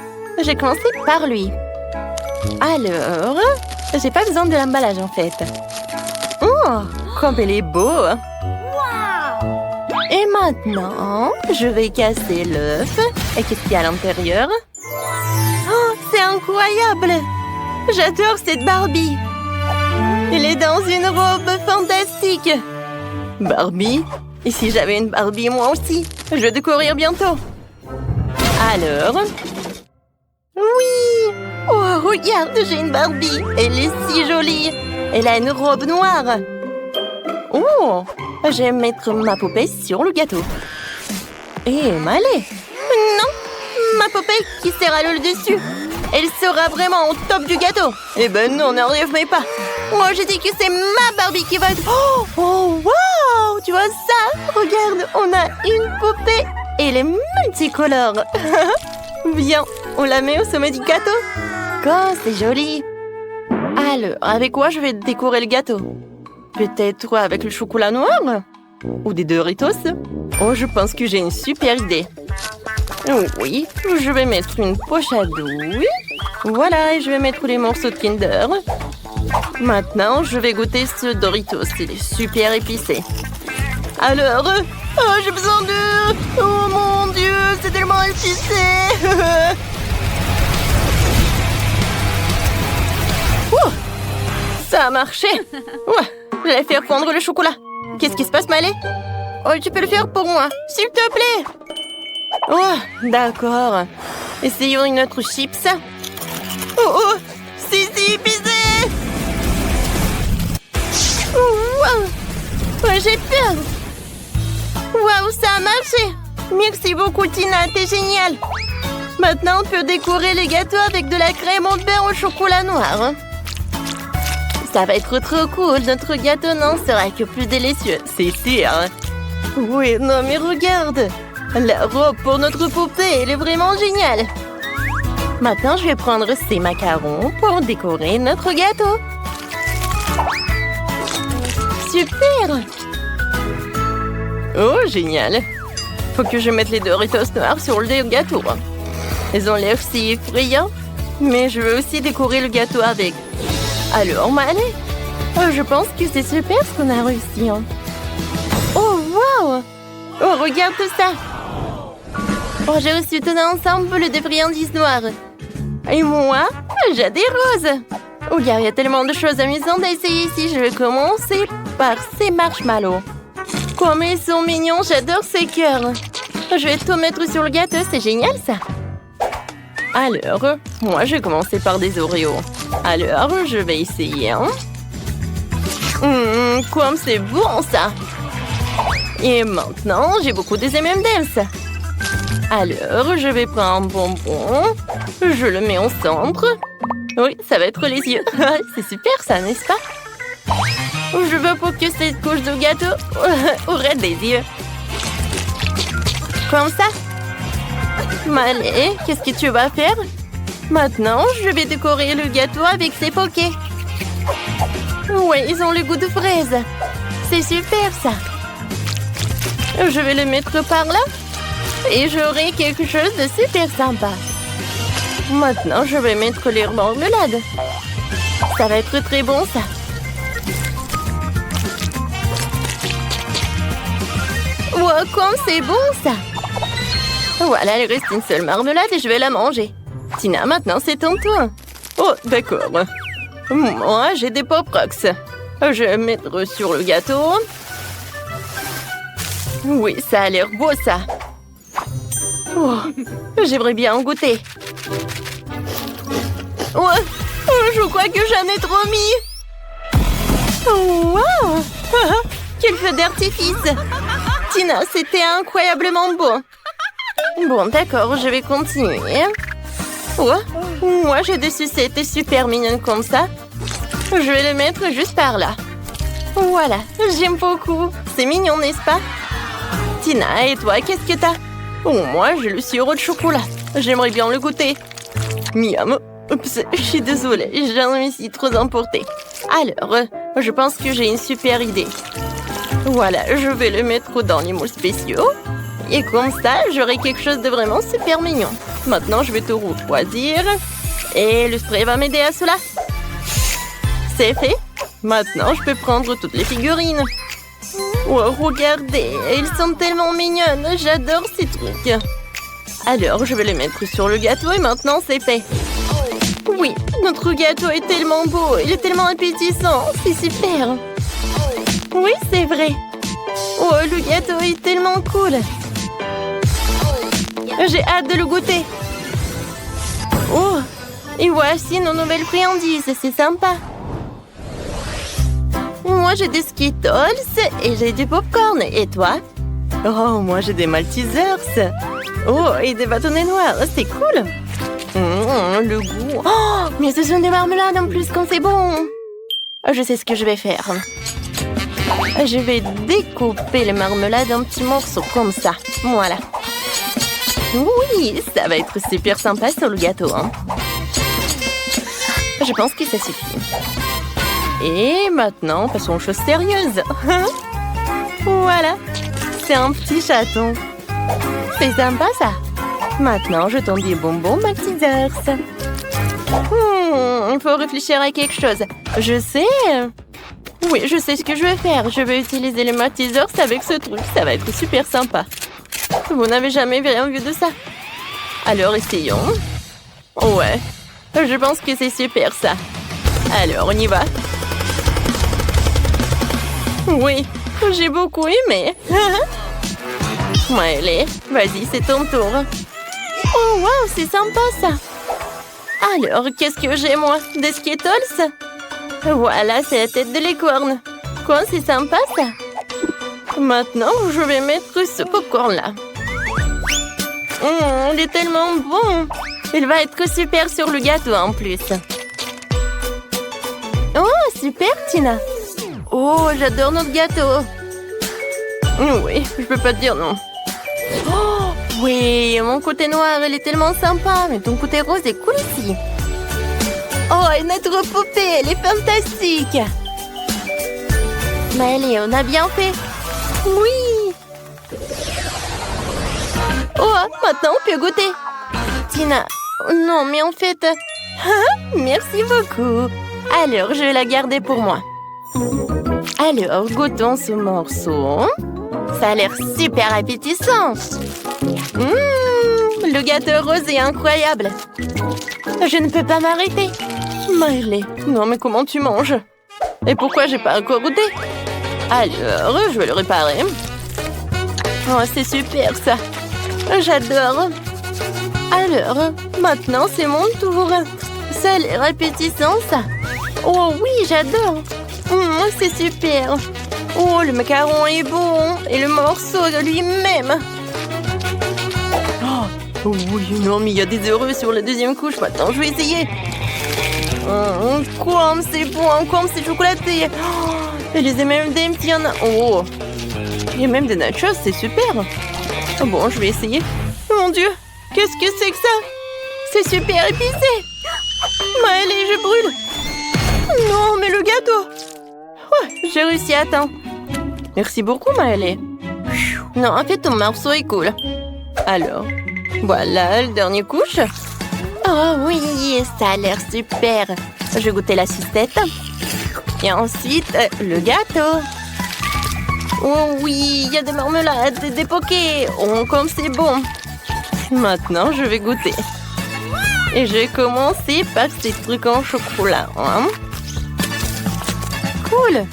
J'ai commencé par lui. Alors, j'ai pas besoin de l'emballage en fait. Oh, comme il est beau. Et maintenant, je vais casser l'œuf. Et qu'est-ce qu'il y a à l'intérieur? Oh, c'est incroyable. J'adore cette Barbie. Elle est dans une robe fantastique. Barbie? Et si j'avais une Barbie moi aussi? Je vais découvrir bientôt. Alors? Oui! Oh, regarde, j'ai une Barbie. Elle est si jolie. Elle a une robe noire. Oh! Je vais mettre ma poupée sur le gâteau. Et m'aller. Non! Ma poupée qui sert à le dessus. Elle sera vraiment au top du gâteau. Eh ben non, n'arrive même pas. Oh, j'ai dit que c'est ma Barbie qui va... Oh, wow! Tu vois ça? Regarde, on a une poupée. Et elle est multicolore. Viens, on la met au sommet du gâteau. Oh, c'est joli. Alors, avec quoi je vais décorer le gâteau? Peut-être avec le chocolat noir? Ou des Doritos? Oh, je pense que j'ai une super idée. Oui, je vais mettre une poche à douille. Voilà, et je vais mettre les morceaux de Kinder. Maintenant, je vais goûter ce Doritos. Il est super épicé. Alors, oh, j'ai besoin de... Oh mon Dieu, c'est tellement épicé. Ça a marché. Ouais, je vais faire fondre le chocolat. Qu'est-ce qui se passe, Malé? Oh, tu peux le faire pour moi, s'il te plaît. Oh, d'accord. Essayons une autre chips. Oh, c'est si épicé. Wow. Ouais, j'ai peur. Waouh, ça a marché. Merci beaucoup, Tina, t'es géniale. Maintenant, on peut décorer les gâteaux avec de la crème au beurre au chocolat noir. Ça va être trop cool. Notre gâteau n'en sera que plus délicieux, c'est sûr. Oui, non, mais regarde. La robe pour notre poupée, elle est vraiment géniale. Maintenant, je vais prendre ces macarons pour décorer notre gâteau. Super! Oh, génial! Faut que je mette les Doritos noirs sur le gâteau. Ils ont l'air si effrayants. Mais je veux aussi décorer le gâteau avec. Alors, Malé, je pense que c'est super ce qu'on a réussi. Oh, wow! Oh, regarde tout ça! Oh, j'ai reçu tout ensemble de friandises noires. Et moi, j'ai des roses. Oh, il y a tellement de choses amusantes à essayer ici. Je vais commencer par ces marshmallows. Comme ils sont mignons, j'adore ces cœurs. Je vais tout mettre sur le gâteau, c'est génial ça. Alors, moi je vais commencer par des Oreos. Alors, je vais essayer. Comme c'est bon ça. Et maintenant, j'ai beaucoup des M&M's. Alors, je vais prendre un bonbon. Je le mets au centre. Oui, ça va être les yeux. C'est super ça, n'est-ce pas? Je veux pas que cette couche de gâteau aurait des yeux. Comme ça. Malé, qu'est-ce que tu vas faire? Maintenant, je vais décorer le gâteau avec ces pokés. Oui, ils ont le goût de fraise. C'est super ça. Je vais le mettre par là. Et j'aurai quelque chose de super sympa. Maintenant, je vais mettre les marmelades. Ça va être très bon, ça. Wow, comme c'est bon, ça. Voilà, il reste une seule marmelade et je vais la manger. Tina, maintenant, c'est ton tour. Oh, d'accord. Moi, j'ai des Pop Rocks. Je vais mettre sur le gâteau. Oui, ça a l'air beau, ça. Oh, j'aimerais bien en goûter. Oh, je crois que j'en ai trop mis. Oh, wow. Quel feu d'artifice. Tina, c'était incroyablement beau. Bon, d'accord, je vais continuer. Oh, moi, j'ai des sucettes super mignonnes comme ça. Je vais les mettre juste par là. Voilà, j'aime beaucoup. C'est mignon, n'est-ce pas? Tina, et toi, qu'est-ce que t'as? Oh, moi, j'ai le sirop de chocolat. J'aimerais bien le goûter. Miam. Oups, je suis désolée, j'en suis trop emportée. Alors, je pense que j'ai une super idée. Voilà, je vais le mettre dans les moules spéciaux. Et comme ça, j'aurai quelque chose de vraiment super mignon. Maintenant, je vais tout refroidir. Et le spray va m'aider à cela. C'est fait. Maintenant, je peux prendre toutes les figurines. Oh, regardez, elles sont tellement mignonnes. J'adore ces trucs. Alors, je vais les mettre sur le gâteau et maintenant, c'est fait. Oui, notre gâteau est tellement beau. Il est tellement appétissant. C'est super. Oui, c'est vrai. Oh, le gâteau est tellement cool. J'ai hâte de le goûter. Oh, et voici nos nouvelles friandises. C'est sympa. Moi, j'ai des Skittles et j'ai du popcorn. Et toi? Oh, moi, j'ai des Maltesers. Oh, et des bâtonnets noirs. C'est cool. Le goût. Oh, mais ce sont des marmelades en plus quand c'est bon. Je sais ce que je vais faire. Je vais découper les marmelades en petits morceaux comme ça. Voilà. Oui, ça va être super sympa sur le gâteau. Hein. Je pense que ça suffit. Et maintenant, passons aux choses sérieuses. Voilà. C'est un petit chaton. C'est sympa ça. Maintenant, je tends des bonbons Maltesers. Il faut réfléchir à quelque chose. Je sais. Oui, je sais ce que je vais faire. Je vais utiliser les Maltesers avec ce truc. Ça va être super sympa. Vous n'avez jamais rien vu de ça. Alors, essayons. Ouais. Je pense que c'est super ça. Alors, on y va. Oui, j'ai beaucoup aimé. Allez, vas-y, c'est ton tour. Oh, wow, c'est sympa ça. Alors, qu'est-ce que j'ai, moi? Des Skittles? Voilà, c'est la tête de licorne. Quoi, c'est sympa ça? Maintenant, je vais mettre ce popcorn-là. Il est tellement bon. Il va être super sur le gâteau en plus. Oh, super, Tina. Oh, j'adore notre gâteau. Oui, je peux pas te dire non. Oh, oui, mon côté noir, il est tellement sympa. Mais ton côté rose est cool aussi. Oh, et notre poupée, elle est fantastique. Mais allez, on a bien fait. Oui. Oh, maintenant on peut goûter. Tina, non, mais en fait... merci beaucoup. Alors, je vais la garder pour moi. Alors, goûtons ce morceau. Ça a l'air super appétissant. Le gâteau rose est incroyable. Je ne peux pas m'arrêter. Miley, non mais comment tu manges? Et pourquoi j'ai pas encore goûté? Alors, je vais le réparer. Oh, c'est super ça. J'adore. Alors, maintenant c'est mon tour. Ça a l'air appétissant ça. Oh oui, j'adore. C'est super. Oh, le macaron est bon. Et le morceau de lui-même. Oh oui, non, mais il y a des heureux sur la deuxième couche. Maintenant, je vais essayer. Comme c'est bon, comme c'est chocolaté. Et les M&M's, il y en a. Oh, il y a même des nachos, c'est super. Bon, je vais essayer. Mon Dieu, qu'est-ce que c'est que ça? C'est super épicé. Mais allez, je brûle. Non, mais le gâteau. Ouais, j'ai réussi à temps. Merci beaucoup, Maëlé. Non, en fait, ton morceau est cool. Alors, voilà, le dernier couche. Oh oui, ça a l'air super. Je vais goûter la sucette. Et ensuite, le gâteau. Oh oui, il y a des marmelades, des pokés. Oh, comme c'est bon. Maintenant, je vais goûter. Et je vais commencer par ces trucs en chocolat. Hein? Cool.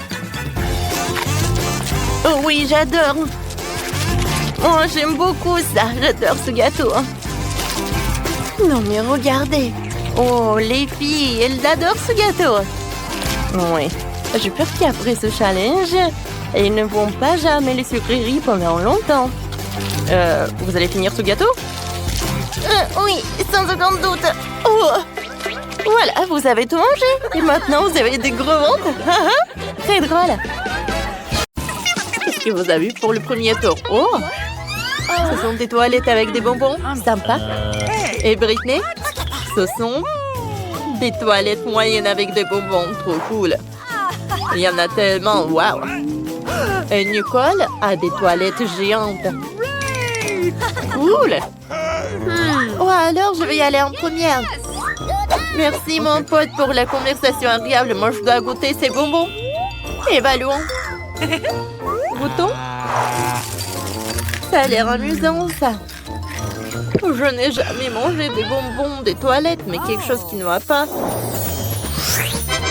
Oh oui, j'adore. Oh, j'aime beaucoup ça. J'adore ce gâteau. Non, mais regardez. Oh, les filles, elles adorent ce gâteau. Oui. J'ai peur qu'après ce challenge, elles ne vont pas jamais les sucreries pendant longtemps. Vous allez finir ce gâteau? Oui, sans aucun doute. Oh. Voilà, vous avez tout mangé. Et maintenant, vous avez des gros ventres. Très drôle. Qu'est-ce que vous avez pour le premier tour? Oh, ce sont des toilettes avec des bonbons. Sympa. Et Britney? Ce sont des toilettes moyennes avec des bonbons. Trop cool. Il y en a tellement. Waouh. Et Nicole a des toilettes géantes. Cool. Oh, alors je vais y aller en première. Merci mon pote pour la conversation agréable. Moi je dois goûter ces bonbons. Évaluons. Goûtons. Ça a l'air amusant ça. Je n'ai jamais mangé des bonbons des toilettes, mais quelque chose qui ne va pas.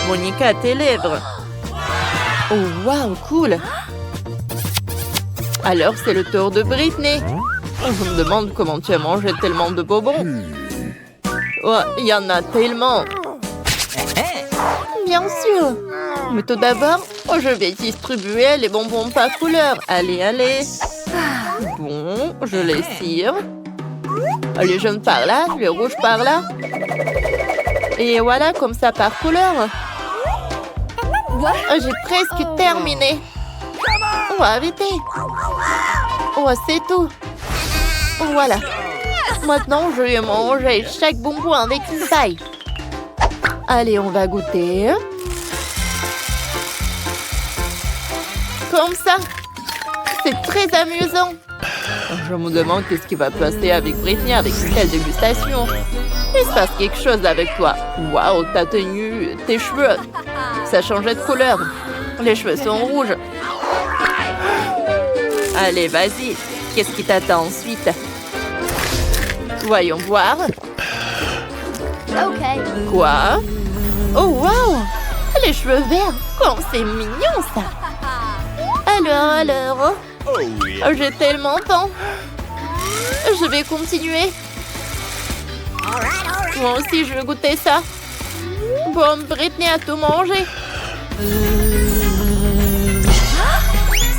Monica a tes lèvres. Oh waouh, cool. Alors c'est le tour de Britney. Je me demande comment tu as mangé tellement de bonbons. Oh, il y en a tellement. Bien sûr. Mais tout d'abord, je vais distribuer les bonbons par couleur. Allez, allez. Bon, je les tire. Le jaune par là, le rouge par là. Et voilà, comme ça par couleur. J'ai presque terminé. On va arrêter. Oh, c'est tout. Voilà. Maintenant, je vais manger chaque bonbon avec une paille. Allez, on va goûter. Comme ça. C'est très amusant. Je me demande qu'est-ce qui va passer avec Britney avec une telle dégustation. Il se passe quelque chose avec toi. Waouh, ta tenue, tes cheveux. Ça changeait de couleur. Les cheveux sont rouges. Allez, vas-y. Qu'est-ce qui t'attend ensuite? Voyons voir. Quoi? Oh, waouh! Les cheveux verts. Comme c'est mignon, ça. Alors. Oh, yeah. J'ai tellement faim. Je vais continuer. Moi aussi, je veux goûter ça. Bon, Britney a tout mangé.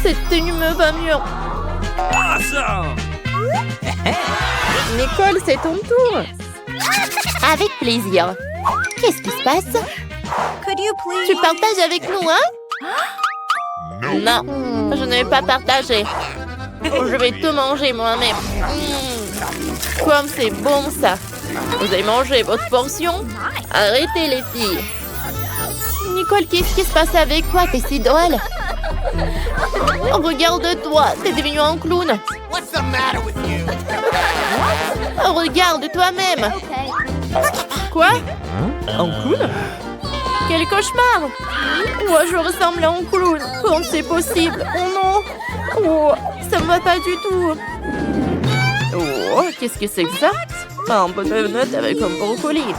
Cette tenue me va mieux. Awesome. Nicole, c'est ton tour. Avec plaisir. Qu'est-ce qui se passe? Tu partages avec nous, hein? Non, je ne vais pas partager. Je vais tout manger moi-même. Comme c'est bon ça. Vous avez mangé votre portion? Arrêtez les filles. Nicole, qu'est-ce qui se passe avec toi? T'es si drôle. Oh, regarde-toi, t'es devenu un clown. What's the matter with you? Oh, regarde toi-même. Quoi? Un clown? Quel cauchemar! Moi, je ressemble à un clown. Comment c'est possible? Oh non! Oh, ça me va pas du tout. Oh, qu'est-ce que c'est que ça? Un bon donut avec un brocoli.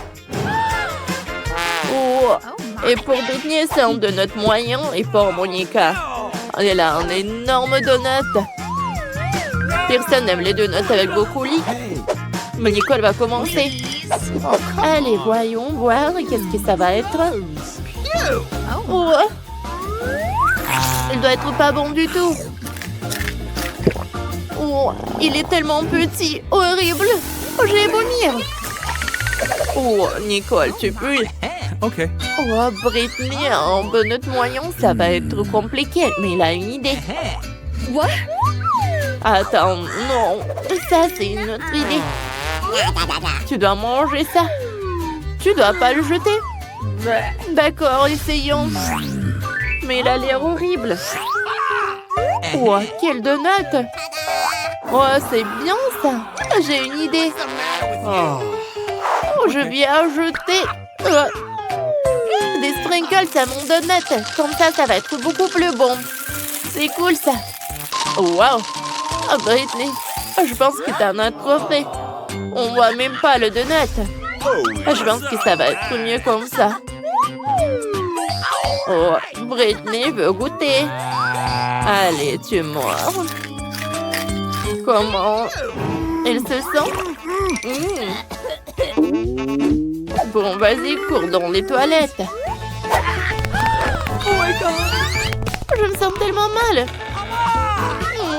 Oh, et pour Britney, c'est un donut moyen. Et pour Monica, elle a un énorme donut. Personne n'aime les donuts avec brocoli. Mais Nicole va commencer. Allez, voyons voir. Qu'est-ce que ça va être? Oh. Il doit être pas bon du tout. Oh, il est tellement petit. Horrible. Oh, je vais vomir. Oh, Nicole, tu peux. Okay. Oh, Britney, un donut moyen, ça va être compliqué. Mais il a une idée. What? Attends, non. Ça, c'est une autre idée. Tu dois manger ça. Tu dois pas le jeter. D'accord, essayons. Mais il a l'air horrible. Oh, quel donut. Oh, c'est bien ça. J'ai une idée. Oh. Oh, je vais ajouter des sprinkles à mon donut. Comme ça va être beaucoup plus bon. C'est cool ça. Oh, wow. Oh, Britney, je pense que t'en as trop fait. On voit même pas le donut. Je pense que ça va être mieux comme ça. Oh, Britney veut goûter. Allez, tu mords. Comment elle se sent? Bon, vas-y, cours dans les toilettes. Oh my God. Je me sens tellement mal.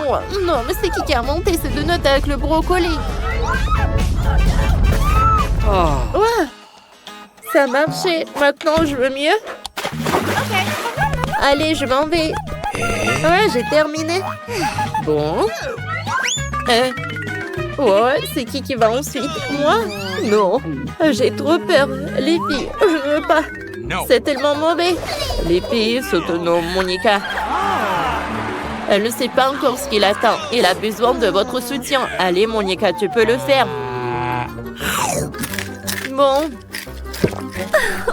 Oh, non, mais c'est qui a monté ce donut avec le brocoli? Oh. Ouais, ça a marché. Maintenant, je veux mieux. Allez, je m'en vais. Ouais, j'ai terminé. Bon. Ouais, c'est qui va ensuite? Moi? Non. J'ai trop peur. Les filles, je ne veux pas. No. C'est tellement mauvais. Les filles, soutenons Monica. Elle ne sait pas encore ce qu'il attend. Elle a besoin de votre soutien. Allez, Monica, tu peux le faire. Bon.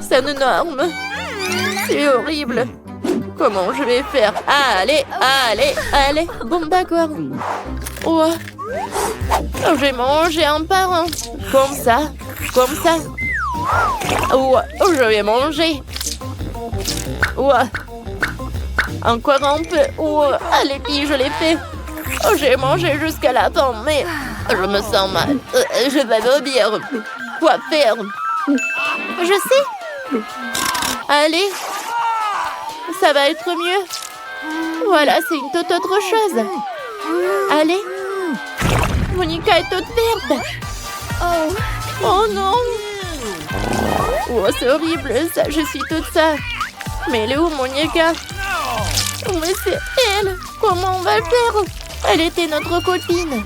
C'est énorme. C'est horrible. Comment je vais faire? Allez. Bon, d'accord. Oh. Je vais manger un par un. Comme ça. Oh, je vais manger. Oh. Encore un peu. Oh, allez, filles, je l'ai fait. Oh, j'ai mangé jusqu'à la fin, mais je me sens mal. Je vais vomir. Quoi faire? Je sais. Allez. Ça va être mieux. Voilà, c'est une toute autre chose. Allez. Monica est toute verte. Oh non! Oh, c'est horrible, ça, je suis toute seule. Mais elle est où, Monica? Mais c'est elle! Comment on va le faire? Elle était notre copine.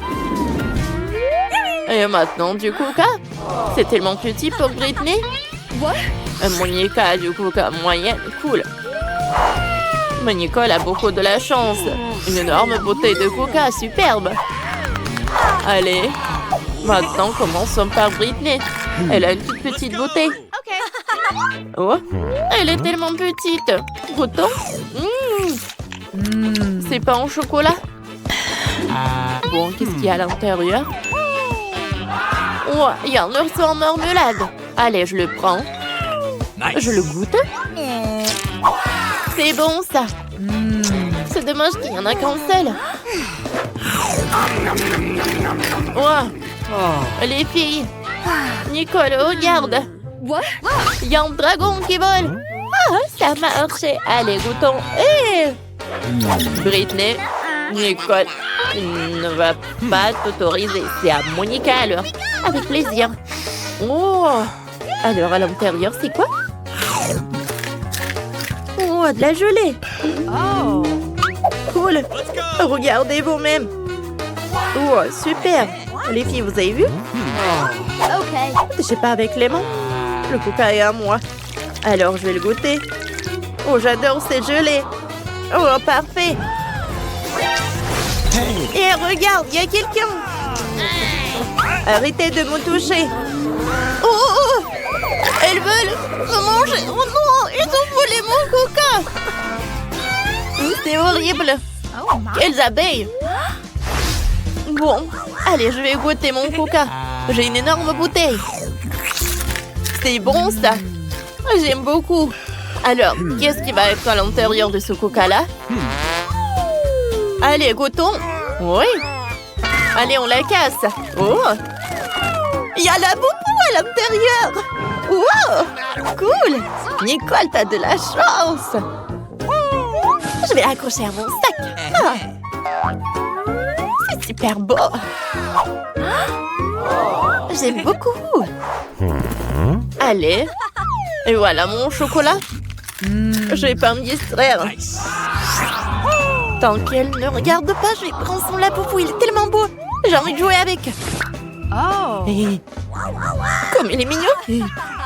Et maintenant, du coca? C'est tellement petit pour Britney. Monica a du coca moyenne, cool. Mais Nicole a beaucoup de la chance. Une énorme bouteille de coca, superbe. Allez, maintenant commençons par Britney. Elle a une toute petite bouteille. Oh, elle est tellement petite. Goûtons. C'est pas en chocolat. Bon, qu'est-ce qu'il y a à l'intérieur? Oh, il y a un ours en marmelade. Allez, je le prends. Je le goûte. C'est bon, ça. C'est dommage qu'il n'y en a qu'un seul. Oh, les filles. Nicole, regarde. Il y a un dragon qui vole. Ah, ça marche. Allez, goûtons. Britney, Nicole ne va pas t'autoriser. C'est à Monica alors. Avec plaisir. Oh, alors à l'intérieur, c'est quoi? Oh, de la gelée. Oh, cool. Regardez vous-même. Oh, super. Les filles, vous avez vu? Je sais pas avec les mains. Le coca est à moi. Alors, je vais le goûter. Oh, j'adore ces gelées. Oh, parfait. Et regarde, il y a quelqu'un. Arrêtez de me toucher. Oh, elles veulent me manger. Oh non, ils ont volé mon coca. C'est horrible. Quelles abeilles. Bon, allez, je vais goûter mon coca. J'ai une énorme bouteille. C'est bon, ça. J'aime beaucoup. Alors, qu'est-ce qui va être à l'intérieur de ce coca-là? Allez, goûtons. Oui. Allez, on la casse. Oh. Il y a la boubou à l'intérieur. Wow. Cool. Nicole, t'as de la chance. Je vais l'accrocher à mon sac. Ah. C'est super beau. J'aime beaucoup. Allez. Et voilà mon chocolat. Je vais pas me distraire. Tant qu'elle ne regarde pas, je vais prendre son lapoupou. Il est tellement beau. J'ai envie de jouer avec. Oh. Hey. Comme il est mignon. Hey.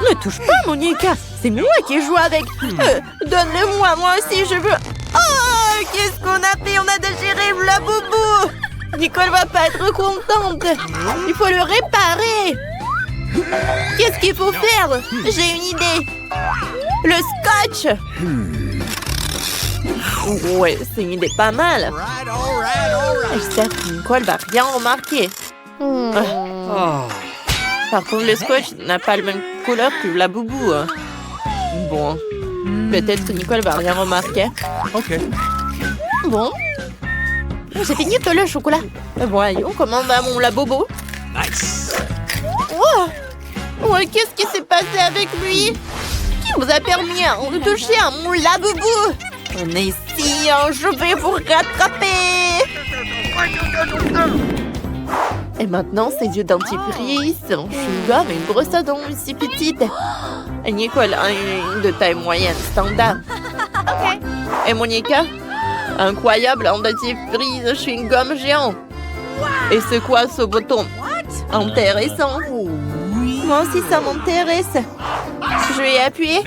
Ne touche pas, Monica. C'est moi qui joue avec. Donne-le-moi, moi aussi, je veux. Oh, qu'est-ce qu'on a fait? On a déchiré le lapoupou. Nicole va pas être contente. Il faut le réparer. Qu'est-ce qu'il faut faire? J'ai une idée. Le scotch. Ouais, c'est une idée pas mal. J'espère que Nicole va rien remarquer. Par contre, le scotch n'a pas la même couleur que la boubou. Bon, peut-être que Nicole va rien remarquer. Ok. Bon, j'ai fini tout le chocolat. Voyons comment va mon labobo. Nice. Ouais, qu'est-ce qui s'est passé avec lui? Qui vous a permis de toucher à mon labobo? On est ici, je vais vous rattraper. Et maintenant, c'est du dentifrice, un chewing-gum et une brosse à dents aussi petite. Et Nicole a une de taille moyenne, standard. Et Monica? Incroyable, un dentifrice, chewing-gum géant. Et c'est quoi ce bouton? Intéressant. Moi aussi, ça m'intéresse. Je vais appuyer.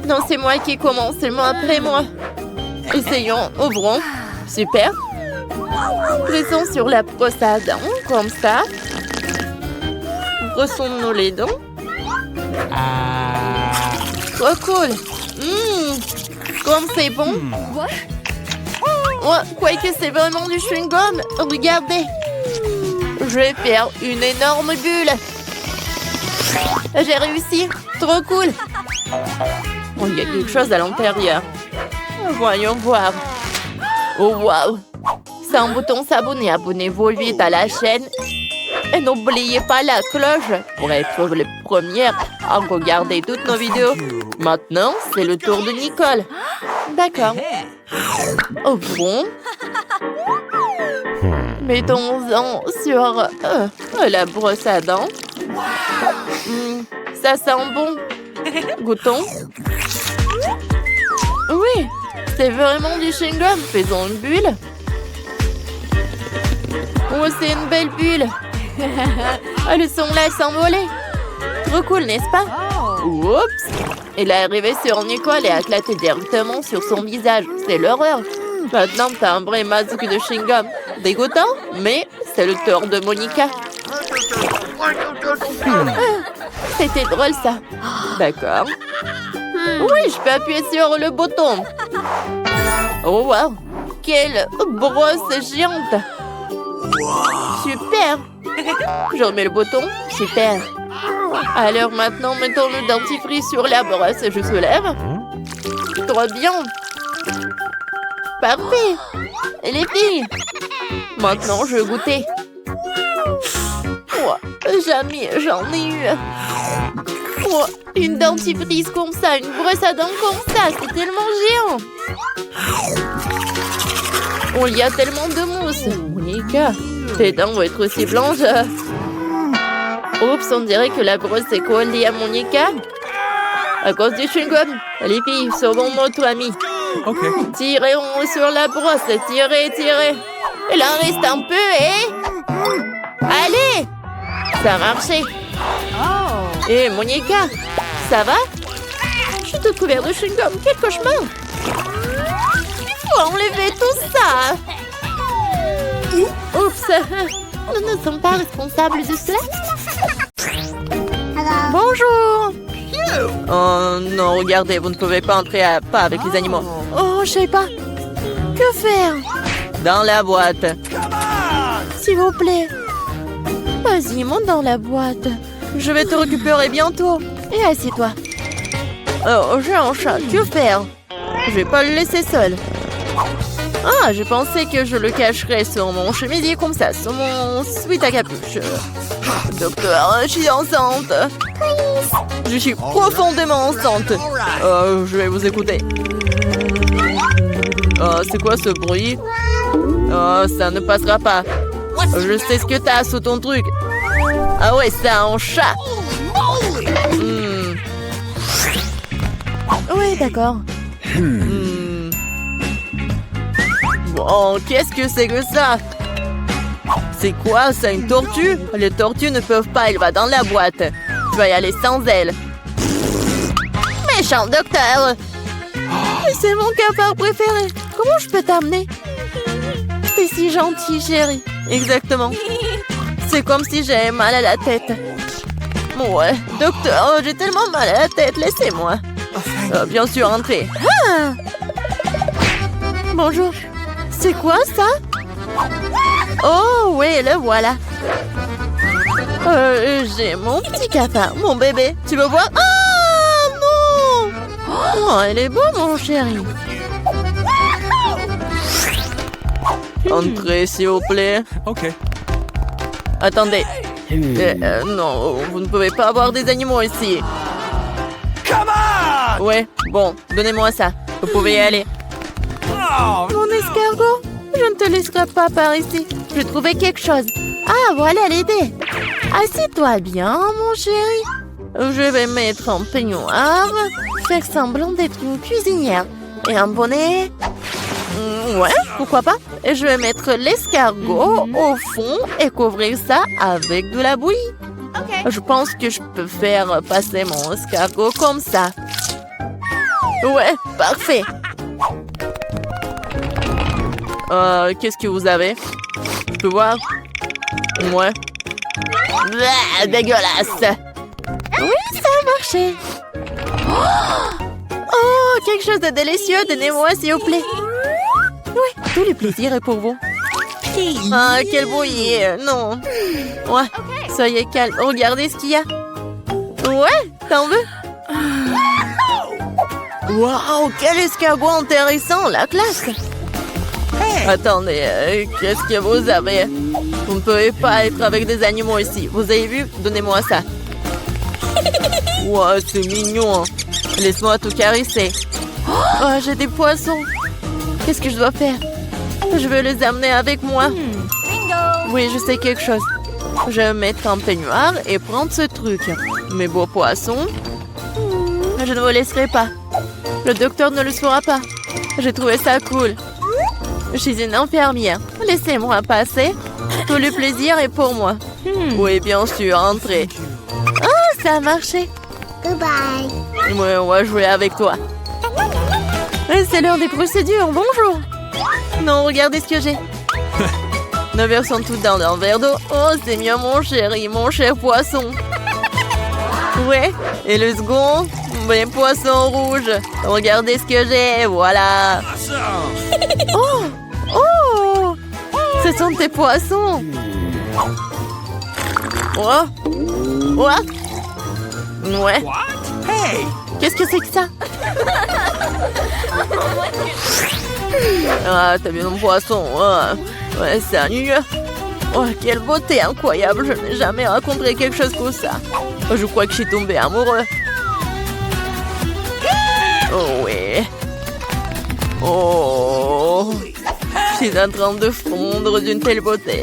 Non, c'est moi qui commence, seulement après moi. Essayons, ouvrons. Super. Pressons sur la brosse à dents, comme ça. Brossons-nous les dents. Trop cool. Comme c'est bon. Quoi que c'est vraiment du chewing-gum. Regardez. Je vais faire une énorme bulle. J'ai réussi. Trop cool. Oh, il y a quelque chose à l'intérieur. Voyons voir. Oh, waouh. C'est un bouton s'abonner. Abonnez-vous vite à la chaîne. Et n'oubliez pas la cloche pour être les premières à regarder toutes nos vidéos. Maintenant, c'est le tour de Nicole. D'accord. Oh bon? Mettons-en sur la brosse à dents. Ça sent bon. Goûtons. Oui, c'est vraiment du chewing-gum. Faisons une bulle. Oh, c'est une belle bulle. Le son là s'envoler. Trop cool, n'est-ce pas? Oups. Il est arrivé sur Nicole et a éclaté directement sur son visage. C'est l'horreur. Maintenant, t'as un vrai masque de chewing-gum. Dégoûtant, mais c'est le tour de Monica. C'était drôle, ça. D'accord. Oui, je peux appuyer sur le bouton. Oh, wow. Quelle brosse géante. Super. Je remets le bouton. Super. Alors maintenant, mettons le dentifrice sur la brosse. Je soulève. Trop bien. Parfait. Et les filles. Maintenant, je vais goûter. Oh, jamais j'en ai eu. Oh, une dentifrice comme ça, une brosse à dents comme ça, c'est tellement géant. Oh, il y a tellement de mousse. Monica, tes dents vont être aussi blanches. Oups, on dirait que la brosse est collée à Monica. À cause du chewing-gum. Les filles, sauvons notre ami. Ok. Tirez sur la brosse, tirez, tirez. Il en reste un peu et... Allez! Ça a marché. Et Monica, ça va? Je suis toute couverte de chewing-gum. Quel cauchemar! Faut enlever tout ça. Oups! Nous ne sommes pas responsables de cela. Bonjour! Oh non, regardez, vous ne pouvez pas entrer à pas avec les animaux. Oh, je sais pas. Que faire? Dans la boîte. S'il vous plaît. Vas-y, monte dans la boîte. Je vais te récupérer bientôt. Et assieds-toi. Oh, j'ai un chat. Que faire? Je vais pas le laisser seul. Ah, je pensais que je le cacherais sur mon chemisier comme ça, sur mon sweat à capuche. Docteur, je suis enceinte. Je suis profondément enceinte. Je vais vous écouter. C'est quoi ce bruit? Ça ne passera pas. Je sais ce que t'as sous ton truc. Ah ouais, c'est un chat. Oui, d'accord. Bon, qu'est-ce que c'est que ça? C'est quoi, ça, une tortue? Les tortues ne peuvent pas, elle va dans la boîte. Tu vas y aller sans elle. Méchant docteur! C'est mon cafard préféré. Comment je peux t'amener? T'es si gentil, chérie. Exactement. C'est comme si j'avais mal à la tête. Ouais, docteur, j'ai tellement mal à la tête, laissez-moi. Bien sûr, entrez. Ah! Bonjour. C'est quoi ça? Oh oui, le voilà. J'ai mon petit cafard, mon bébé. Tu veux voir? Ah non! Oh, elle est beau, mon chéri. Entrez, s'il vous plaît. Ok. Attendez. Non, vous ne pouvez pas avoir des animaux ici. Come on! Ouais, bon, donnez-moi ça. Vous pouvez y aller. Oh, Mon escargot, je ne te laisserai pas par ici. J'ai trouvé quelque chose. Ah, voilà l'idée. Assieds-toi bien, mon chéri. Je vais mettre un peignoir, faire semblant d'être une cuisinière. Et un bonnet. Ouais, pourquoi pas. Et je vais mettre l'escargot au fond et couvrir ça avec de la bouillie. Je pense que je peux faire passer mon escargot comme ça. Ouais, parfait. Qu'est-ce que vous avez? Je peux voir? Ouais. Bah, dégueulasse. Oui, ça a marché. Oh, quelque chose de délicieux. Donnez-moi, s'il vous plaît. Oui, tout le plaisir est pour vous. Ah, quel bouillie. Non. Ouais, soyez calme. Regardez ce qu'il y a. Ouais, t'en veux? Waouh, quel escargot intéressant, la classe. Attendez, qu'est-ce que vous avez? Vous ne pouvez pas être avec des animaux ici. Vous avez vu? Donnez-moi ça. Wow, c'est mignon. Laisse-moi tout caresser. Oh, j'ai des poissons. Qu'est-ce que je dois faire? Je veux les amener avec moi. Oui, je sais quelque chose. Je vais me mettre en peignoir et prendre ce truc. Mes beaux poissons. Je ne vous laisserai pas. Le docteur ne le saura pas. J'ai trouvé ça cool. Je suis une infirmière. Laissez-moi passer. Tout le plaisir est pour moi. Oui, bien sûr, entrez. Ah, ça a marché. Goodbye. Oui, on va jouer avec toi. C'est l'heure des procédures. Bonjour. Non, regardez ce que j'ai. Nos verres sont toutes dans un verre d'eau. Oh, c'est mieux, mon chéri, mon cher poisson. Ouais, et le second, mes poissons rouges. Regardez ce que j'ai, voilà. Oh, oh, ce sont tes poissons. Oh, what? Ouais. Hey! Qu'est-ce que c'est que ça? Ah, t'as vu mon poisson? Ouais, salut. Oh, quelle beauté incroyable. Je n'ai jamais rencontré quelque chose comme ça. Oh, je crois que je suis tombée amoureux. Oh, oui. Oh, je suis en train de fondre d'une telle beauté.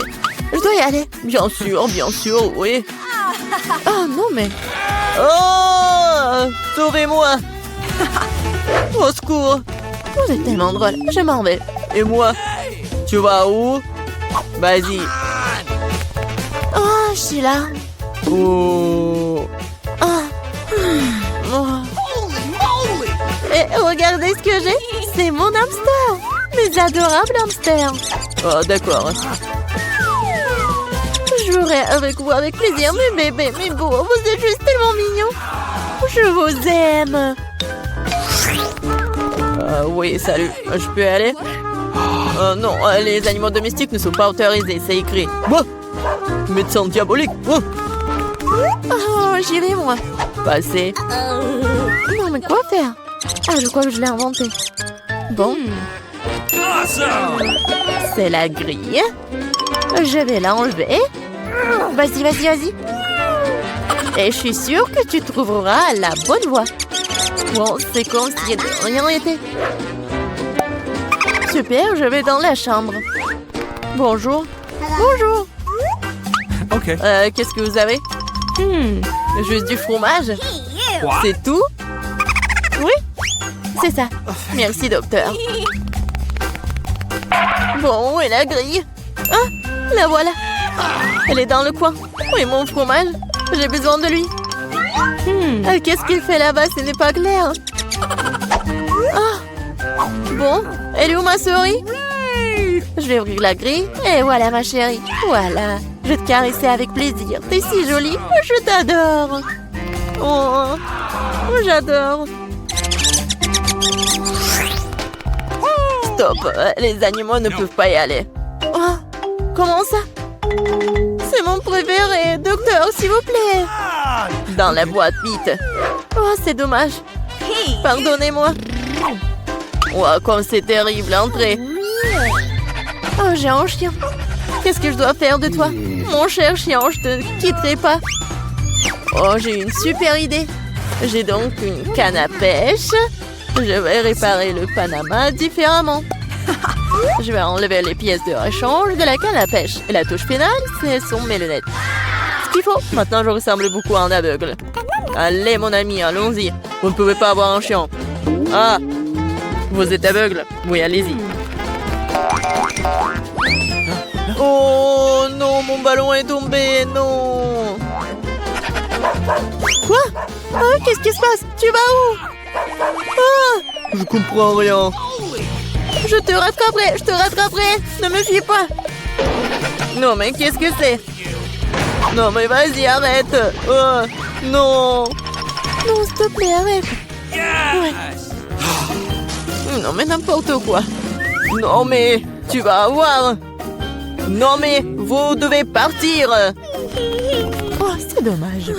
Je dois y aller. Bien sûr, oui. Ah, non, mais... Oh, sauvez-moi. Au secours. Vous êtes tellement drôle. Je m'en vais. Et moi? Tu vas où? Vas-y. Oh, je suis là. Oh. Oh. Et regardez ce que j'ai. C'est mon hamster. Mes adorables hamsters. Oh, d'accord. Je jouerai avec vous avec plaisir, mes bébés, mes beaux. Vous êtes juste tellement mignons. Je vous aime. Oui, salut. Je peux aller? Non, les animaux domestiques ne sont pas autorisés, c'est écrit. Bah, médecin diabolique. Oh, j'y vais, moi. Passez. Non, mais quoi faire? Ah, je crois que je l'ai inventé. Bon. C'est la grille. Je vais l'enlever. Vas-y. Et je suis sûre que tu trouveras la bonne voie. Bon, c'est comme s'il n'y avait rien été. Super, je vais dans la chambre. Bonjour. Bonjour. Ok. Qu'est-ce que vous avez? Juste du fromage. C'est tout? Oui, c'est ça. Merci, docteur. Bon, où est la grille? Ah, la voilà. Elle est dans le coin. Oui, mon fromage. J'ai besoin de lui. Qu'est-ce qu'il fait là-bas? Ce n'est pas clair. Ah. Bon, elle est où ma souris? Je vais ouvrir la grille. Et voilà ma chérie. Voilà. Je vais te caresser avec plaisir. T'es si jolie. Je t'adore. Oh, j'adore. Stop. Les animaux ne peuvent pas y aller. Oh, comment ça? C'est mon préféré. Docteur, s'il vous plaît. Dans la boîte, vite. Oh, c'est dommage. Pardonnez-moi. Oh, comme c'est terrible, entrez. Oh, j'ai un chien. Qu'est-ce que je dois faire de toi? Mon cher chien, je te quitterai pas. Oh, j'ai une super idée. J'ai donc une canne à pêche. Je vais réparer le Panama différemment. Je vais enlever les pièces de rechange de la canne à pêche. Et la touche finale, ce sont mes lunettes. Ce qu'il faut. Maintenant, je ressemble beaucoup à un aveugle. Allez, mon ami, allons-y. Vous ne pouvez pas avoir un chien. Ah, vous êtes aveugle? Oui, allez-y. Oh non, mon ballon est tombé, non. Quoi? Ah, qu'est-ce qui se passe? Tu vas où? Ah, je comprends rien. Je te rattraperai. Ne me fuis pas. Non, mais qu'est-ce que c'est? Non, mais vas-y, arrête. Oh, non. Non, s'il te plaît, arrête. Ouais. Non, mais n'importe quoi. Non, mais tu vas voir. Non, mais vous devez partir. Oh, c'est dommage.